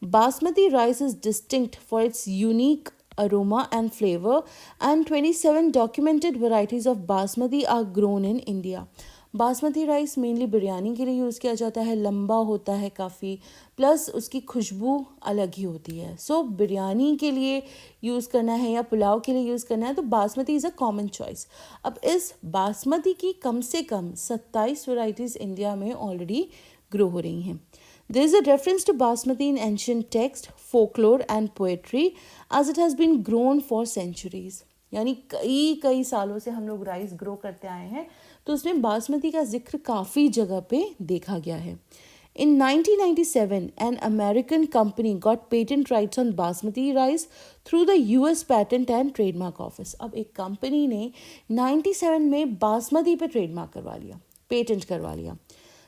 Basmati rice is distinct for its unique aroma and flavor, and 27 documented varieties of basmati are grown in India. Basmati rice mainly biryani के लिए use किया जाता है, लंबा होता है काफ़ी, plus उसकी खुशबू अलग ही होती है. सो बिरयानी के लिए यूज़ करना है या पुलाव के लिए यूज़ करना है तो basmati is a common choice. अब इस बासमती की कम से कम 27 वैरायटीज़ इंडिया में ऑलरेडी ग्रो हो रही हैं. There is a reference to basmati in ancient text, folklore and poetry as it has been grown for centuries. यानी कई सालों से हम लोग राइस ग्रो करते आए हैं तो उसमें बासमती का जिक्र काफ़ी जगह पे देखा गया है. In 1997, an American company got patent rights on basmati rice through the US Patent and Trademark Office. अब एक कंपनी ने 97 में बासमती पे ट्रेडमार्क करवा लिया, पेटेंट करवा लिया.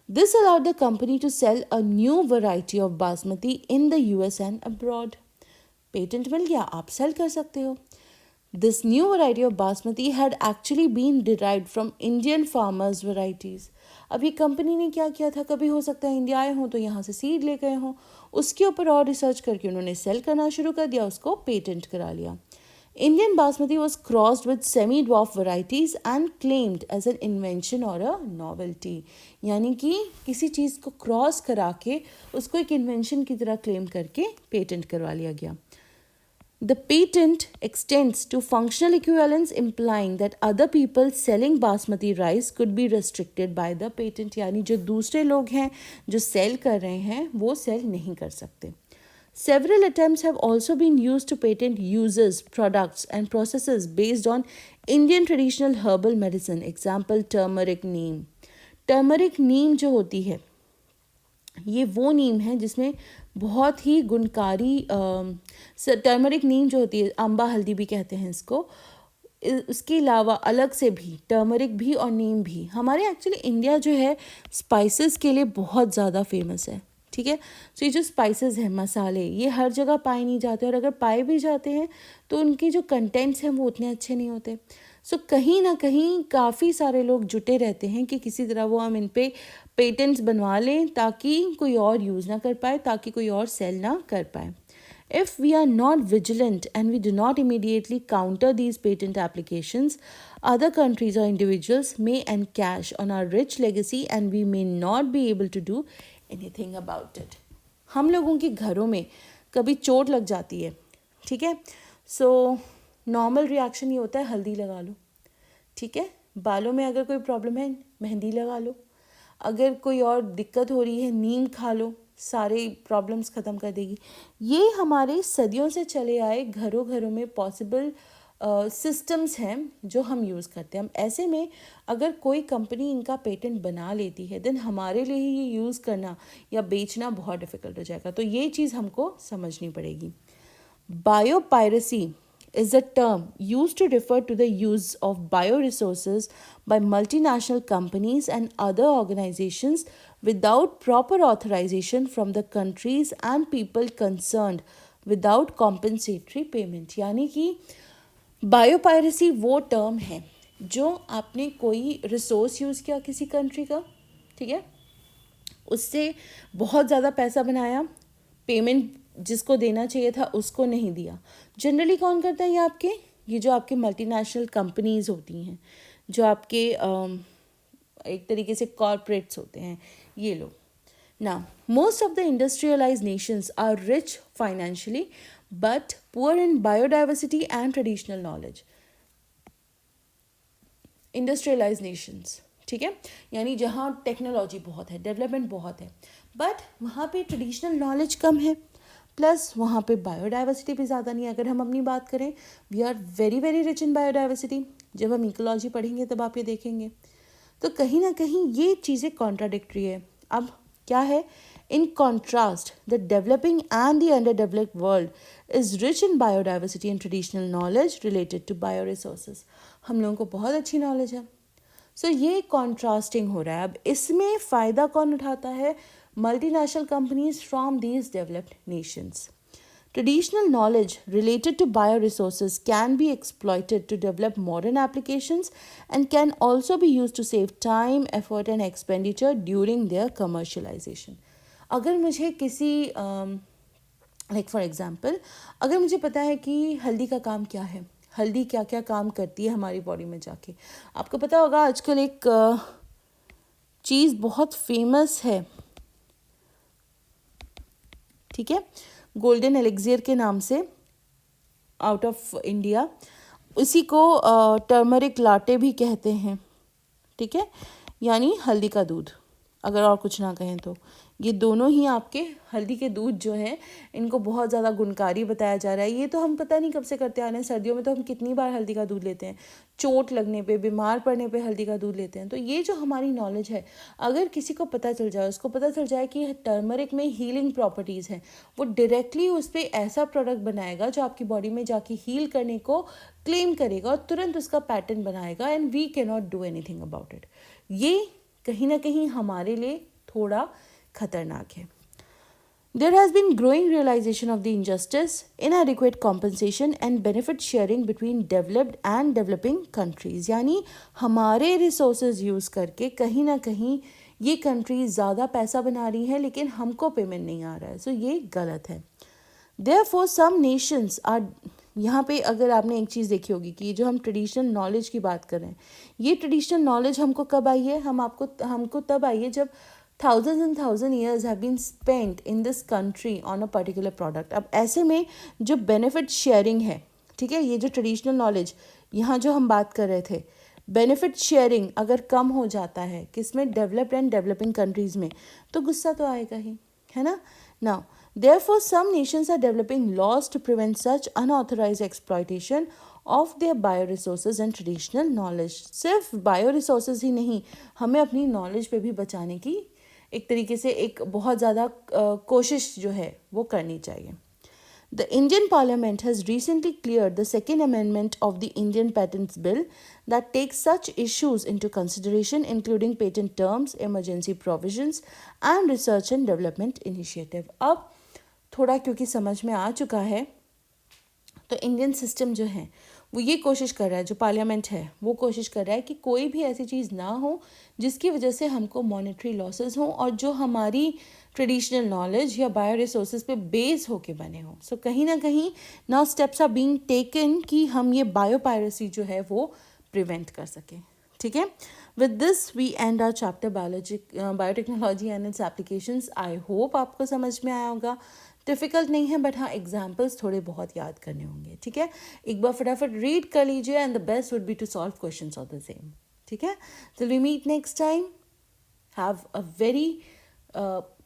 This allowed the company to sell a new variety of basmati in the US and abroad. Patent मिल गया, आप सेल कर सकते हो. This new variety of basmati had actually been derived from Indian farmers' varieties. अभी company ने क्या किया था, कभी हो सकता है इंडिया आए हों तो यहाँ से सीड ले गए हों, उसके ऊपर और रिसर्च करके उन्होंने सेल करना शुरू कर दिया, उसको पेटेंट करा लिया. Indian basmati was crossed with semi-dwarf varieties and claimed as an invention or a novelty. यानी कि किसी चीज़ को क्रॉस करा के उसको एक इन्वेंशन की तरह क्लेम करके पेटेंट करवा लिया गया. The patent extends to functional equivalence, implying that other people selling basmati rice could be restricted by the patent. यानी जो दूसरे लोग हैं जो सेल कर रहे हैं वो सेल नहीं कर सकते. Several attempts have also been used to patent uses, products and processes based on Indian traditional herbal medicine. Example, turmeric neem. Turmeric neem जो होती है ये वो नीम है जिसमें बहुत ही गुणकारी टर्मरिक नीम जो होती है, अम्बा हल्दी भी कहते हैं इसको, उसके अलावा अलग से भी टर्मरिक भी और नीम भी. हमारे एक्चुअली इंडिया जो है स्पाइसेस के लिए बहुत ज़्यादा फेमस है, ठीक है. सो ये जो स्पाइसेस हैं, मसाले, ये हर जगह पाए नहीं जाते और अगर पाए भी जाते हैं तो उनके जो कंटेंट्स हैं वो उतने अच्छे नहीं होते. सो कहीं ना कहीं काफ़ी सारे लोग जुटे रहते हैं कि किसी तरह वो हम इन पे पेटेंट्स बनवा लें ताकि कोई और यूज़ ना कर पाए, ताकि कोई और सेल ना कर पाए. If we are not vigilant and we do not immediately counter these patent applications, other countries or individuals may encash on our rich legacy and we may not be able to do anything about it. हम लोगों के घरों में कभी चोट लग जाती है, ठीक है, सो नॉर्मल रिएक्शन ये होता है हल्दी लगा लो, ठीक है. बालों में अगर कोई प्रॉब्लम है मेहंदी लगा लो, अगर कोई और दिक्कत हो रही है नीम खा लो, सारे प्रॉब्लम्स ख़त्म कर देगी. ये हमारे सदियों से चले आए घरों घरों में पॉसिबल सिस्टम्स हैं जो हम यूज़ करते हैं. हम ऐसे में अगर कोई कंपनी इनका पेटेंट बना लेती है देन हमारे लिए ये यूज़ करना या बेचना बहुत डिफ़िकल्ट हो जाएगा. तो ये चीज़ हमको समझनी पड़ेगी. Biopiracy is a term used to refer to the use of bioresources by multinational companies and other organizations without proper authorization from the countries and people concerned without compensatory payment. यानी कि biopiracy वो term है जो आपने कोई resource use किया किसी country का, ठीक है, उससे बहुत ज़्यादा पैसा बनाया, पेमेंट जिसको देना चाहिए था उसको नहीं दिया. जनरली कौन करता है ये जो आपके मल्टीनेशनल कंपनीज होती हैं, जो आपके एक तरीके से कॉरपोरेट्स होते हैं, ये लोग. Now, most of the industrialized nations are rich financially but poor in biodiversity and traditional knowledge. Industrialized nations, ठीक है, यानी जहाँ टेक्नोलॉजी बहुत है, डेवलपमेंट बहुत है, बट वहाँ पे ट्रेडिशनल नॉलेज कम है, प्लस वहाँ पे बायोडाइवर्सिटी भी ज़्यादा नहीं है. अगर हम अपनी बात करें, we are very very rich in biodiversity. जब हम इकोलॉजी पढ़ेंगे तब आप ये देखेंगे. तो कहीं ना कहीं ये चीज़ें कॉन्ट्राडिक्टरी है. अब क्या है, in contrast the developing and the under developed world is rich in biodiversity and traditional knowledge related to bio resources. हम लोगों को बहुत अच्छी नॉलेज है. सो ये कॉन्ट्रास्टिंग हो रहा है. अब इसमें फ़ायदा कौन उठाता है? Multinational companies from these developed nations. Traditional knowledge related to bioresources can be exploited to develop modern applications and can also be used to save time, effort and expenditure during their commercialization. अगर मुझे किसी like for example, अगर मुझे पता है कि हल्दी का काम क्या है, हल्दी क्या क्या काम करती है हमारी बॉडी में जाके. आपको पता होगा आजकल एक चीज़ बहुत फेमस है, ठीक है, गोल्डन एलिक्सियर के नाम से, आउट ऑफ इंडिया. उसी को टर्मरिक लाटे भी कहते हैं, ठीक है, यानी हल्दी का दूध, अगर और कुछ ना कहें तो. ये दोनों ही आपके हल्दी के दूध जो है इनको बहुत ज़्यादा गुणकारी बताया जा रहा है. ये तो हम पता नहीं कब से करते आ रहे हैं. सर्दियों में तो हम कितनी बार हल्दी का दूध लेते हैं, चोट लगने पे, बीमार पड़ने पे हल्दी का दूध लेते हैं. तो ये जो हमारी नॉलेज है, अगर किसी को पता चल जाए, उसको पता चल जाए कि टर्मरिक में हीलिंग प्रॉपर्टीज़ हैं, वो डायरेक्टली उस पर ऐसा प्रोडक्ट बनाएगा जो आपकी बॉडी में जाके हील करने को क्लेम करेगा और तुरंत उसका पैटर्न बनाएगा and we can not do anything about it. ये कहीं ना कहीं हमारे लिए थोड़ा खतरनाक है. There has been growing realization of the injustice, inadequate compensation and benefit sharing between developed and developing countries. यानी हमारे resources यूज़ करके कहीं ना कहीं ये कंट्रीज ज़्यादा पैसा बना रही हैं लेकिन हमको पेमेंट नहीं आ रहा है. सो ये गलत है. Therefore some nations are, यहाँ पे अगर आपने एक चीज़ देखी होगी कि जो हम ट्रेडिशनल नॉलेज की बात कर रहे हैं, ये ट्रेडिशनल नॉलेज हमको कब आई है? हमको तब आई है जब thousands and thousand years have been spent in this country on a particular product. अब ऐसे में जो बेनिफिट शेयरिंग है, ठीक है, ये जो ट्रेडिशनल नॉलेज यहाँ जो हम बात कर रहे थे, बेनिफिट शेयरिंग अगर कम हो जाता है किसमें? डेवलप्ड एंड डेवलपिंग कंट्रीज़ में, तो गुस्सा तो आएगा ही, है ना. Now therefore some nations are developing laws to prevent such unauthorized exploitation of their bioresources and traditional knowledge. सिर्फ बायोरिसोर्सेज ही नहीं, हमें अपनी नॉलेज पे भी बचाने की एक तरीके से एक बहुत ज़्यादा कोशिश जो है वो करनी चाहिए. The Indian Parliament has recently cleared the second amendment of the Indian Patents Bill that takes such issues into consideration, including patent terms, emergency provisions and research and development initiative. अब थोड़ा क्योंकि समझ में आ चुका है, तो इंडियन सिस्टम जो है वो ये कोशिश कर रहा है, जो पार्लियामेंट है वो कोशिश कर रहा है कि कोई भी ऐसी चीज़ ना हो जिसकी वजह से हमको मॉनेटरी लॉसेस हों और जो हमारी ट्रेडिशनल नॉलेज या बायो रिसोर्सेज पे बेस होके बने हों. सो कहीं ना कहीं now steps are being taken कि हम ये बायो पायरेसी जो है वो प्रिवेंट कर सकें. ठीक है. With this we end our chapter biotechnology and its applications. I hope आपको समझ में आया होगा. डिफ़िकल्ट नहीं है, बट हाँ एग्जाम्पल्स थोड़े बहुत याद करने होंगे. ठीक है. एक बार फटाफट रीड कर लीजिए and the best would be to solve questions of the same. ठीक है. Till we meet next time, have a very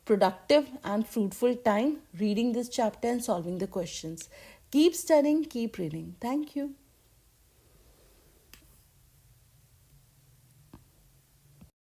productive and fruitful time reading this chapter and solving the questions. Keep studying, keep reading. Thank you.